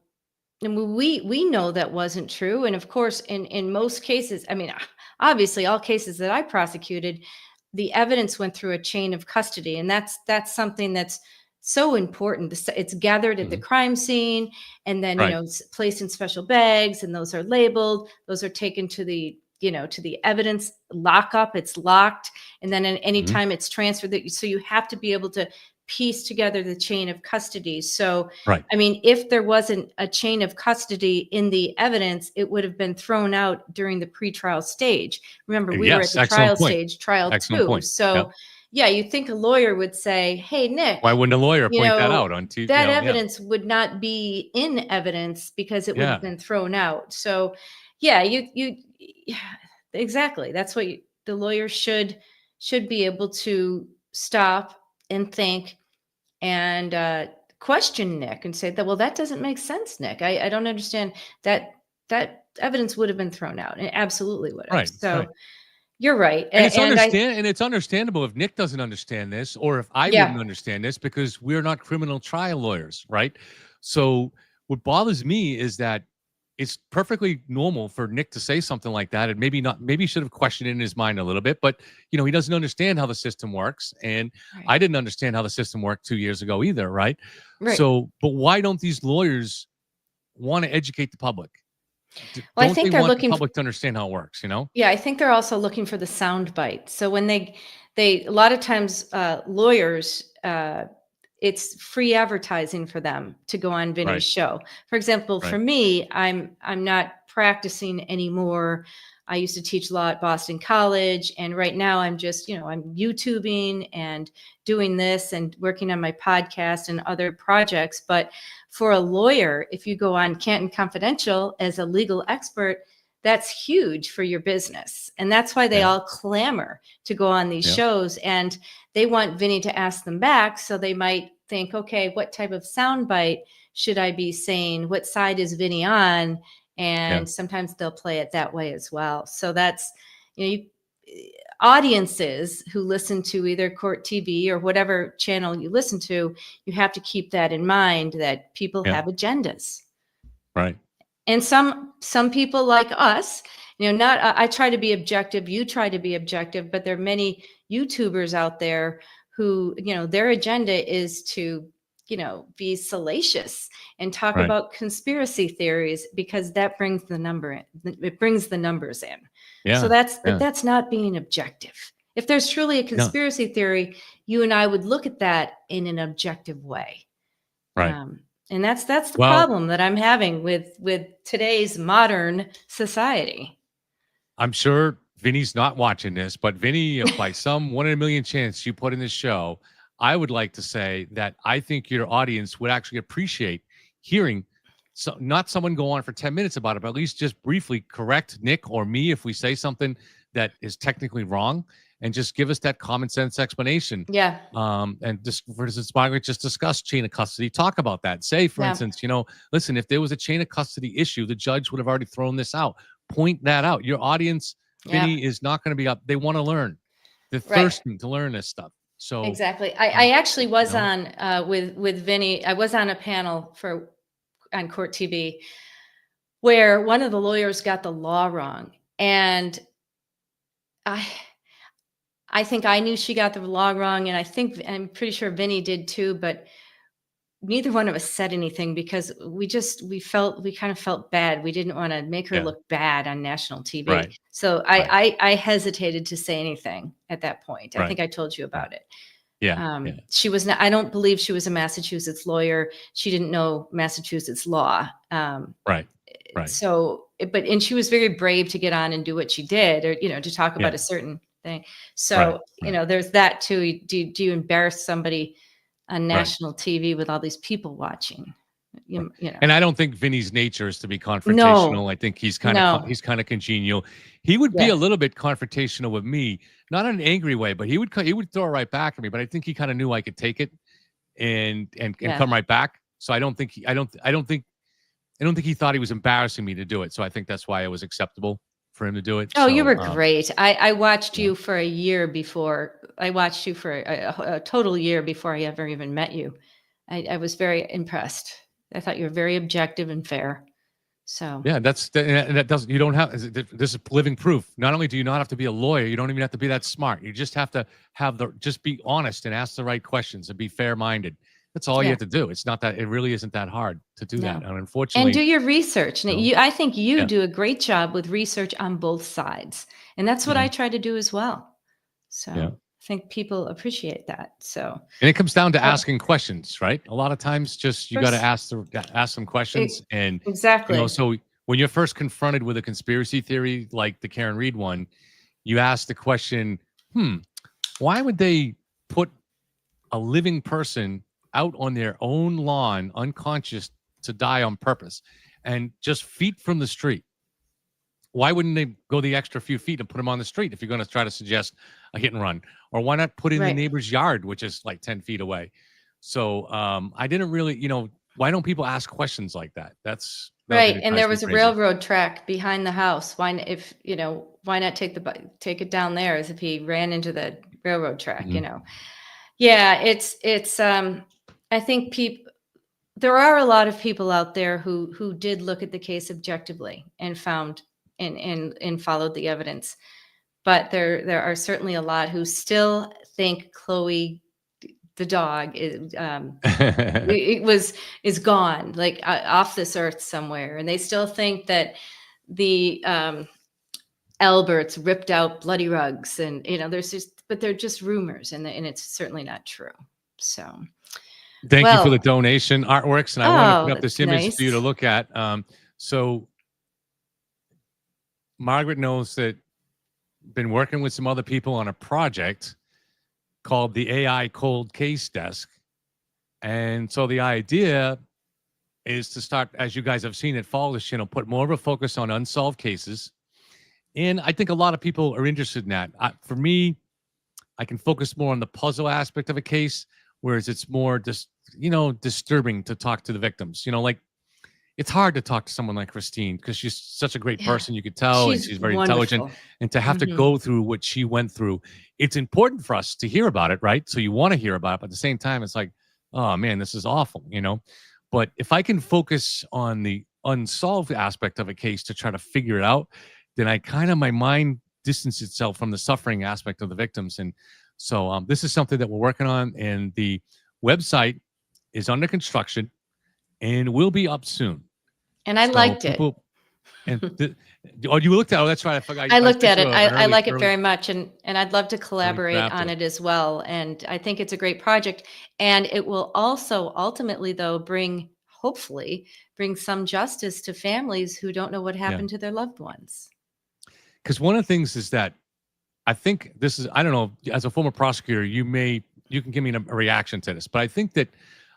we know that wasn't true. And of course, in most cases, I mean, obviously, all cases that I prosecuted, the evidence went through a chain of custody, and that's something that's so important. It's gathered at the crime scene, and then it's placed in special bags, and those are labeled. Those are taken to the to the evidence lockup. It's locked, and then anytime it's transferred, so you have to be able to piece together the chain of custody. So, I mean, if there wasn't a chain of custody in the evidence, it would have been thrown out during the pretrial stage. Remember, we were at the trial stage, trial two. So, yeah, you think a lawyer would say, "Hey, Nick, why wouldn't a lawyer point that out on TV?" That evidence would not be in evidence because it would have been thrown out. So, yeah, exactly. That's what the lawyer should be able to stop and think and question Nick and say that, well, that doesn't make sense, Nick. I don't understand that evidence would have been thrown out. It absolutely would have. So you're right. And it's understandable if Nick doesn't understand this, or if I wouldn't understand this, because we're not criminal trial lawyers, right? So what bothers me is that it's perfectly normal for Nick to say something like that, and maybe he should have questioned it in his mind a little bit, but he doesn't understand how the system works, and I didn't understand how the system worked 2 years ago either, right? So, but why don't these lawyers want to educate the public? Well, I think they're looking the public to understand how it works, Yeah, I think they're also looking for the sound bite. So when they a lot of times lawyers, it's free advertising for them to go on Vinny's show. For example, for me, I'm not practicing anymore. I used to teach law at Boston College, and right now I'm just, I'm YouTubing and doing this and working on my podcast and other projects. But for a lawyer, if you go on Canton Confidential as a legal expert, that's huge for your business. And that's why they all clamor to go on these shows, and they want Vinny to ask them back. So they might think, okay, what type of soundbite should I be saying? What side is Vinny on? And sometimes they'll play it that way as well. So that's, audiences who listen to either Court TV or whatever channel you listen to, you have to keep that in mind, that people have agendas. Right. And some people like us, I try to be objective, you try to be objective, but there are many YouTubers out there who, their agenda is to, be salacious and talk about conspiracy theories, because that brings the number in. It brings the numbers in. Yeah. So that's not being objective. If there's truly a conspiracy theory, you and I would look at that in an objective way. Right. And that's the problem that I'm having with today's modern society. I'm sure Vinny's not watching this, but Vinny, if by some 1 in a million chance you put in this show, I would like to say that I think your audience would actually appreciate hearing, not someone go on for 10 minutes about it, but at least just briefly correct Nick or me if we say something that is technically wrong, and just give us that common sense explanation. Yeah. And just, for instance, Margaret, just discuss chain of custody. Talk about that. Say, for instance, listen, if there was a chain of custody issue, the judge would have already thrown this out. Point that out. Your audience, Vinny, is not going to be up. They want to learn. They're thirsting to learn this stuff. So exactly. I actually was on with Vinny. I was on a panel on Court TV where one of the lawyers got the law wrong, and I think I knew she got the law wrong, and I'm pretty sure Vinny did too, but neither one of us said anything because we kind of felt bad. We didn't want to make her look bad on national TV. Right. So I hesitated to say anything at that point. I think I told you about it. Yeah. She was not, I don't believe she was a Massachusetts lawyer. She didn't know Massachusetts law. Right. So, and she was very brave to get on and do what she did, or, to talk about a certain thing. So, there's that too. Do you embarrass somebody on national TV with all these people watching? And I don't think Vinny's nature is to be confrontational. No. I think he's kind of congenial. He would be a little bit confrontational with me, not in an angry way, but he would throw it right back at me. But I think he kind of knew I could take it and come right back. So I don't think don't think he thought he was embarrassing me to do it. So I think that's why it was acceptable for him to do it. Oh, you So, were great. I watched you for a year before. I watched you for a total year before I ever even met you. I was very impressed. I thought you were very objective and fair. So yeah, that doesn't, you don't have, this is living proof. Not only do you not have to be a lawyer, you don't even have to be that smart. You just have to just be honest and ask the right questions and be fair-minded. That's all you have to do. It's not that, it really isn't that hard to do that. And unfortunately. And do your research. No. I think you do a great job with research on both sides. And that's what I try to do as well. So I think people appreciate that. So, and it comes down to asking questions, right? A lot of times just, you got to ask some questions. And exactly. You know, so when you're first confronted with a conspiracy theory, like the Karen Reed one, you ask the question, why would they put a living person out on their own lawn, unconscious, to die on purpose, and just feet from the street? Why wouldn't they go the extra few feet and put them on the street if you're going to try to suggest a hit and run? Or why not put in the neighbor's yard, which is like 10 feet away? So I didn't really, why don't people ask questions like that? That's right. And there was a railroad track behind the house. Why not take it down there as if he ran into the railroad track, Yeah, it's I think there are a lot of people out there who did look at the case objectively and found and followed the evidence. But there are certainly a lot who still think Chloe, the dog, is gone, like off this earth somewhere, and they still think that the Alberts ripped out bloody rugs, and but they're just rumors, and it's certainly not true. So. Thank you for the donation artworks, and I want to put up this image nice. for you to look at. So Margaret knows that been working with some other people on a project called the AI Cold Case Desk, and so the idea is to start, as you guys have seen it, follow this channel, put more of a focus on unsolved cases, and I think a lot of people are interested in that. For me, I can focus more on the puzzle aspect of a case, whereas it's more just, disturbing to talk to the victims. Like, it's hard to talk to someone like Christine because she's such a great person, you could tell, and she's very intelligent. And to have to go through what she went through, it's important for us to hear about it, right? So you want to hear about it, but at the same time, it's like, oh man, this is awful, But if I can focus on the unsolved aspect of a case to try to figure it out, then my mind distances itself from the suffering aspect of the victims. And so this is something that we're working on, and the website is under construction and will be up soon. And I liked it. And you looked at it? Oh, that's right. I forgot. I looked at it. I like it very much, and I'd love to collaborate on it as well. And I think it's a great project, and it will also ultimately, though, hopefully bring some justice to families who don't know what happened to their loved ones. Because one of the things is that I think this is, I don't know, as a former prosecutor, you can give me a reaction to this, but I think that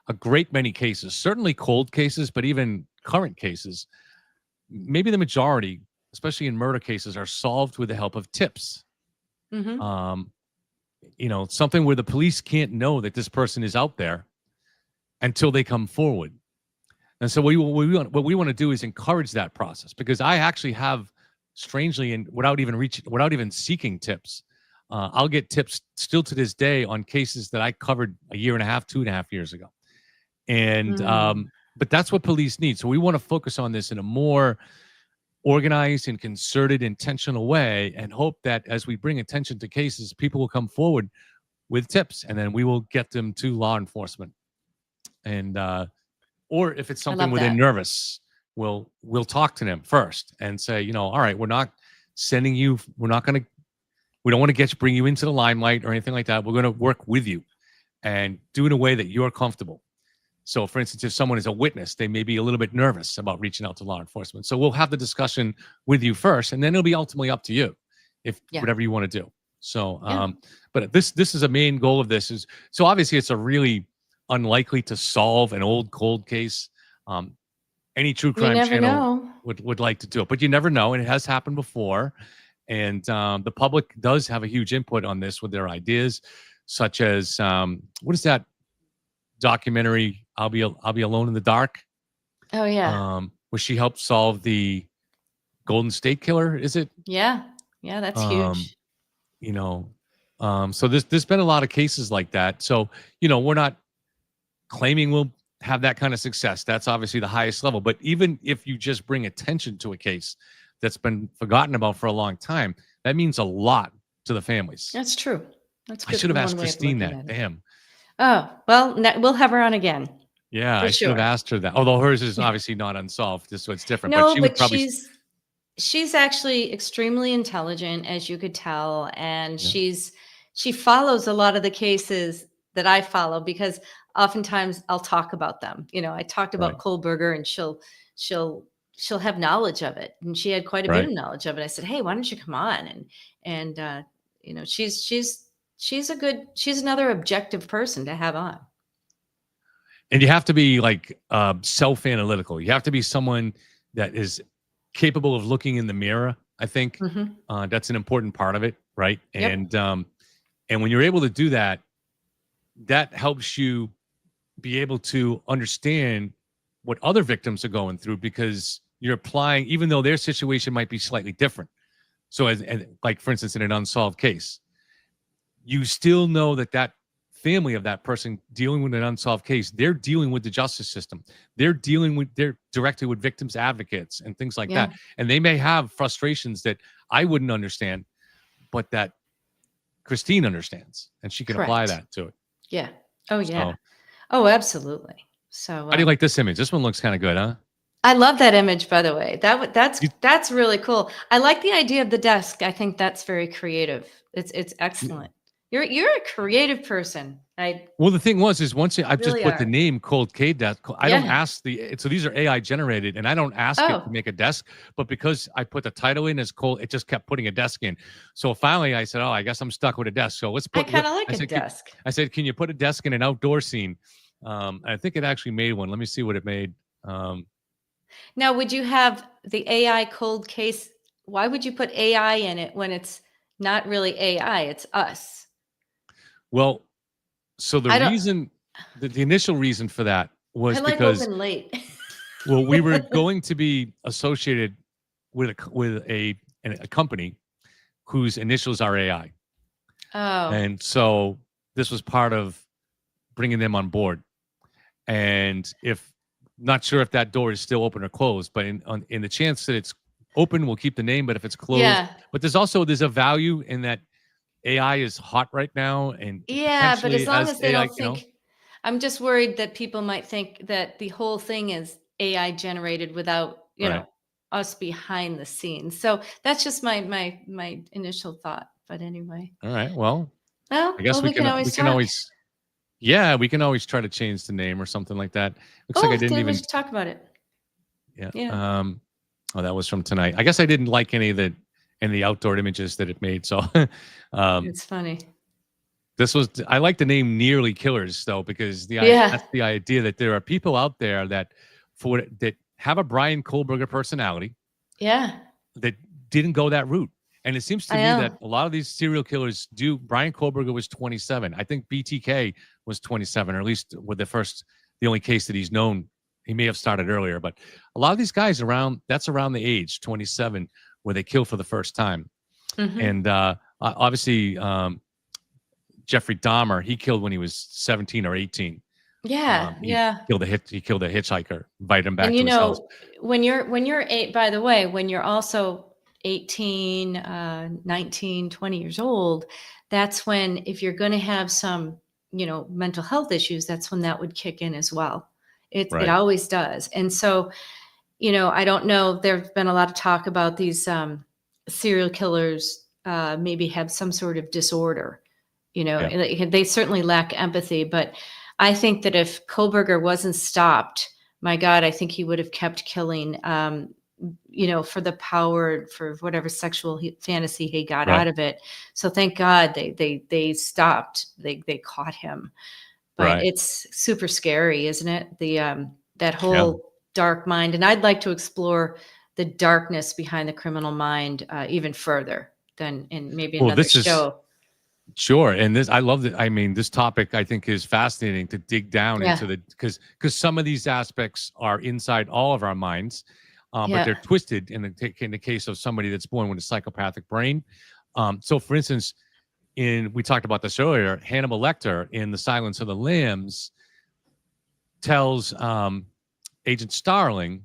a great many cases, certainly cold cases, but even current cases, maybe the majority, especially in murder cases, are solved with the help of tips. Something where the police can't know that this person is out there until they come forward. And so what we want to do is encourage that process, because I actually have, strangely, and without even seeking tips, I'll get tips still to this day on cases that I covered a year and a half, 2.5 years ago. And but that's what police need. So we want to focus on this in a more organized and concerted, intentional way, and hope that as we bring attention to cases, people will come forward with tips, and then we will get them to law enforcement. And or if it's something where they're nervous, we'll talk to them first and say, all right, we're not sending you, we don't want to bring you into the limelight or anything like that. We're going to work with you and do it in a way that you're comfortable. So, for instance, if someone is a witness, they may be a little bit nervous about reaching out to law enforcement. So we'll have the discussion with you first, and then it'll be ultimately up to you if whatever you want to do. So, but this is a main goal of this is, so obviously it's a really unlikely to solve an old cold case. Any true crime channel would like to do it, but you never know. And it has happened before. And the public does have a huge input on this with their ideas, such as, what is that documentary? I'll be alone in the dark. Oh yeah. where she helped solve the Golden State Killer. Is it? Yeah. Yeah, that's Um, huge. you know, so there's been a lot of cases like that. So, we're not claiming we'll have that kind of success. That's obviously the highest level. But even if you just bring attention to a case that's been forgotten about for a long time, that means a lot to the families. That's true. That's I good. should have one asked way of Christine looking that. at it. Damn. Oh, well, we'll have her on again. Yeah, For I should have sure. asked her that. Although hers is obviously not unsolved, just so it's different. No, but she would but probably. she's actually extremely intelligent, as you could tell, and Yeah. she follows a lot of the cases that I follow because oftentimes I'll talk about them. I talked about Right. Kohberger, and she'll have knowledge of it, and she had quite a bit Right. of knowledge of it. I said, "Hey, why don't you come on?" And she's another objective person to have on. And you have to be like self-analytical. You have to be someone that is capable of looking in the mirror. I think Mhm. that's an important part of it, right? Yep. And when you're able to do that, that helps you be able to understand what other victims are going through because you're applying, even though their situation might be slightly different. So, as like for instance, in an unsolved case, you still know that family of that person dealing with an unsolved case, they're dealing with the justice system. They're directly with victims advocates and things like Yeah. that. And they may have frustrations that I wouldn't understand, but that Christine understands and she can apply Correct. that to it. Yeah. Oh, yeah. So, Oh, absolutely. So, how do you like this image? This one looks kind of good, huh? I love that image, by the way. That's You- that's really cool. I like the idea of the desk. I think that's very creative. It's excellent. You're a creative person. Well, the thing is once I've just Really put the are. name Cold K Desk. I don't Yeah. ask so these are AI generated, and I don't ask it Oh. to make a desk. But because I put the title in as Cold, it just kept putting a desk in. So finally, I said, "Oh, I guess I'm stuck with a desk." So let's I put. kind of like I a said, desk. I said, "Can you put a desk in an outdoor scene?" I think it actually made one. Let me see what it made. Now, would you have the AI cold case? Why would you put AI in it when it's not really AI? It's us. Well, so the I don't. reason, the initial reason for that was I like because open late. well, we were going to be associated with a company whose initials are AI. Oh, And so this was part of bringing them on board. And if not sure if that door is still open or closed, but in the chance that it's open, we'll keep the name. But if it's closed, yeah. but there's a value in that AI is hot right now, and Yeah, but as potentially long as they AI, don't think, I'm just worried that people might think that the whole thing is AI generated without, right. us behind the scenes. So that's just my initial thought. But anyway, All right. Well, well, I guess we can always talk. we can always try to change the name or something like that. Looks Oh, like I didn't then we even. should talk about it. Yeah. Yeah. Oh, that was from tonight. I guess I didn't like any of the outdoor images that it made. So, It's funny. I like the name Nearly Killers though, because Yeah. that's the idea that there are people out there that have a Bryan Kohberger personality Yeah. that didn't go that route. And it seems to I me know. that a lot of these serial killers do. Bryan Kohberger was 27. I think BTK was 27, or at least with the only case that he's known. He may have started earlier, but a lot of these guys that's around the age 27 where they kill for the first time. Mhm. And obviously, Jeffrey Dahmer, he killed when he was 17 or 18. Yeah. Yeah. He killed a hitchhiker, invited him back And to his house. when you're eight, by the way, when you're also 18, 19, 20 years old, that's when, if you're going to have some, mental health issues, that's when that would kick in as well. It Right. always does. And so, I don't know, there's been a lot of talk about these serial killers maybe have some sort of disorder, Yeah. they certainly lack empathy, but I think that if Kohberger wasn't stopped, my God, I think he would have kept killing, for the power, for whatever sexual fantasy he got Right. out of it. So thank God they stopped. They caught him. But Right. it's super scary, isn't it? That whole dark mind. And I'd like to explore the darkness behind the criminal mind even further than in maybe Well, another this is show. Sure. And this, I love it. I mean, this topic I think is fascinating to dig down Yeah. into because some of these aspects are inside all of our minds, but Yeah. they're twisted in the case of somebody that's born with a psychopathic brain. So, for instance, we talked about this earlier. Hannibal Lecter in The Silence of the Lambs tells Agent Starling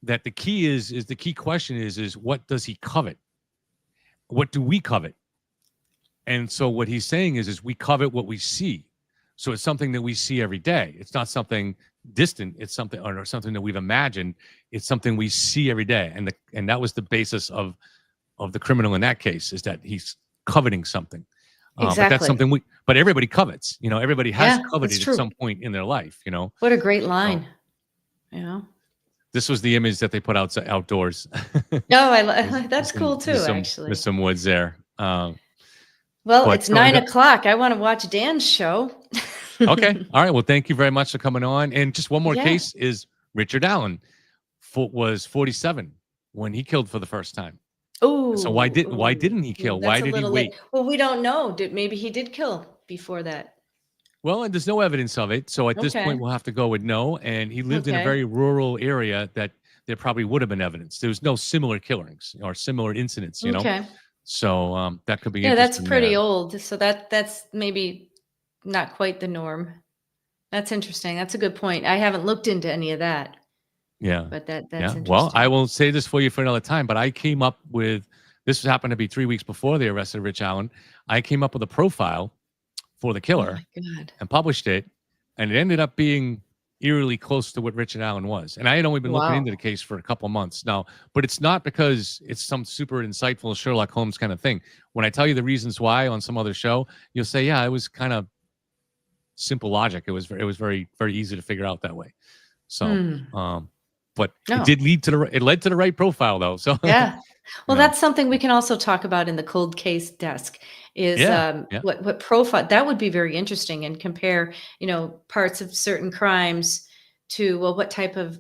that the key question is what does he covet? What do we covet? And so what he's saying is we covet what we see. So it's something that we see every day. It's not something distant. It's something or something that we've imagined. It's something we see every day. And that was the basis of the criminal in that case, is that he's coveting something. But that's Exactly. something but everybody covets. Everybody has Yeah, coveted that's at true. some point in their life. What a great line. This was the image that they put outdoors. No, that's cool too, actually. There's some woods there. Well, but it's 9 o'clock. I want to watch Dan's show. Okay. All right. Well, thank you very much for coming on. And just one more Yeah. case is Richard Allen was 47 when he killed for the first time. Oh. So why didn't he kill? Why did he wait? Well, we don't know. Maybe he did kill before that. Well, and there's no evidence of it. So at this Okay. point, we'll have to go with no. And he lived in a Okay. very rural area that there probably would have been evidence. There was no similar killings or similar incidents, Okay. So that could be Yeah, that's interesting pretty there. old. So that's maybe not quite the norm. That's interesting. That's a good point. I haven't looked into any of that, Yeah. but that's Yeah. interesting. Well, I will say this for you for another time, but I came up with this happened to be 3 weeks before they arrested Rich Allen. I came up with a profile for the Oh killer my God. and published it, and it ended up being eerily close to what Richard Allen was. And I had only been looking Wow. into the case for a couple of months now, but it's not because it's some super insightful Sherlock Holmes kind of thing. When I tell you the reasons why on some other show, you'll say, yeah, it was kind of simple logic. It was very, very easy to figure out that way. So, but No. it led to the right profile though. So Yeah. Well, know. that's something we can also talk about in the cold case desk is Yeah. what profile that would be very interesting, and compare, parts of certain crimes to, well, what type of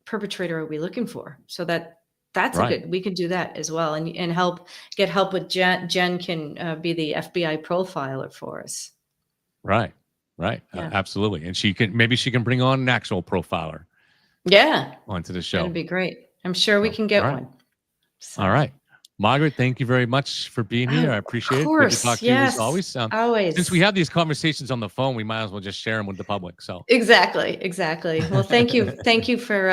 perpetrator are we looking for? So that's Right. we could do that as well, and get help with Jen. Jen can be the FBI profiler for us. Right. Yeah. Absolutely. And maybe she can bring on an actual profiler Yeah, onto the show. that'd be great. I'm sure we can get all right. one. So- All right. Margaret, thank you very much for being here. I appreciate it. Good to course, talk to you as yes, always. always. Since we have these conversations on the phone, we might as well just share them with the public. So Exactly. Well, thank you. Thank you for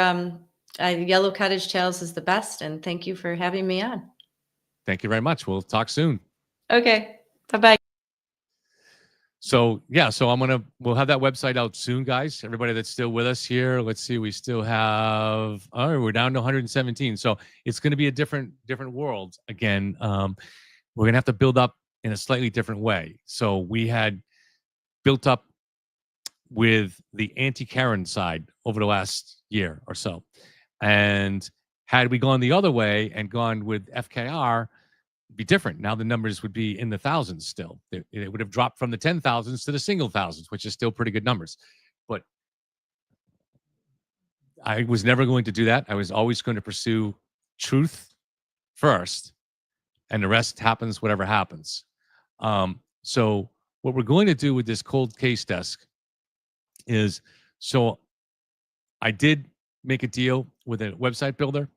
Yellow Cottage Tales is the best, and thank you for having me on. thank you very much. We'll talk soon. Okay. Bye-bye. So yeah, we'll have that website out soon, guys. Everybody that's still with us here, let's see, we still have. All right, we're down to 117. So it's going to be a different world again. We're gonna have to build up in a slightly different way. So we had built up with the anti-Karen side over the last year or so, and had we gone the other way and gone with FKR, be different. Now the numbers would be in the thousands still. It would have dropped from the 10,000s to the single thousands, which is still pretty good numbers. But I was never going to do that. I was always going to pursue truth first, and the rest happens, whatever happens. So what we're going to do with this cold case desk is, so I did make a deal with a website builder,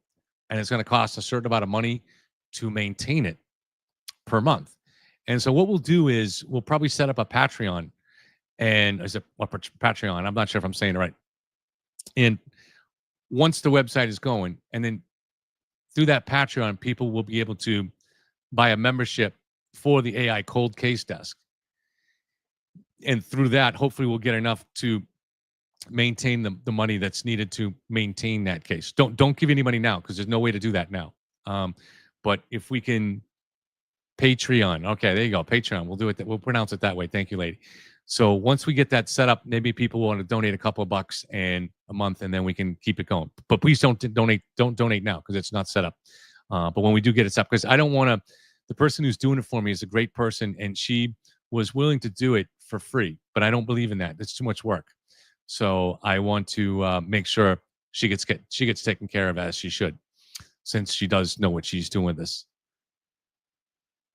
and it's going to cost a certain amount of money to maintain it per month. And so what we'll do is we'll probably set up a Patreon, and Patreon, I'm not sure if I'm saying it right. And once the website is going, and then through that Patreon, people will be able to buy a membership for the AI cold case desk. And through that, hopefully we'll get enough to maintain the money that's needed to maintain that case. Don't give any money now, because there's no way to do that now. But if we can Patreon, okay, there you go, Patreon. We'll do it. We'll pronounce it that way. Thank you, lady. So once we get that set up, maybe people want to donate a couple of bucks and a month, and then we can keep it going. But please don't donate now, because it's not set up. But when we do get it set up, because I don't want to. The person who's doing it for me is a great person, and she was willing to do it for free. But I don't believe in that. It's too much work. So I want to make sure she gets taken care of as she should, since she does know what she's doing with this.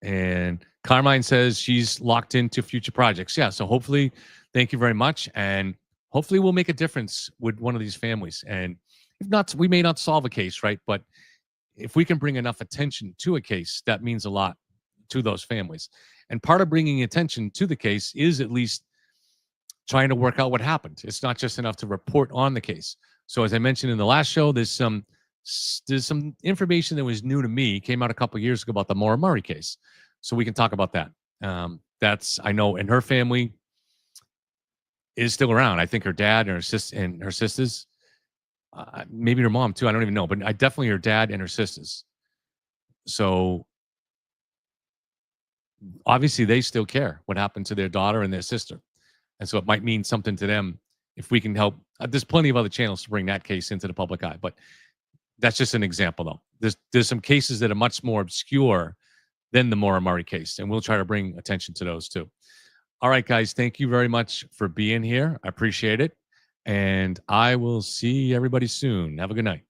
And Carmine says she's locked into future projects. Yeah. So hopefully, thank you very much. And hopefully we'll make a difference with one of these families. And if not, we may not solve a case, right? But if we can bring enough attention to a case, that means a lot to those families. And part of bringing attention to the case is at least trying to work out what happened. It's not just enough to report on the case. So as I mentioned in the last show, there's some information that was new to me, came out a couple of years ago about the Maura Murray case. So we can talk about that. That's, I know, and her family is still around. I think her dad and her sisters, maybe her mom too. I don't even know, but I definitely her dad and her sisters. So obviously they still care what happened to their daughter and their sister. And so it might mean something to them if we can help. There's plenty of other channels to bring that case into the public eye, but that's just an example though. There's some cases that are much more obscure than the Maura Murray case, and we'll try to bring attention to those too. All right, guys, thank you very much for being here. I appreciate it. And I will see everybody soon. Have a good night.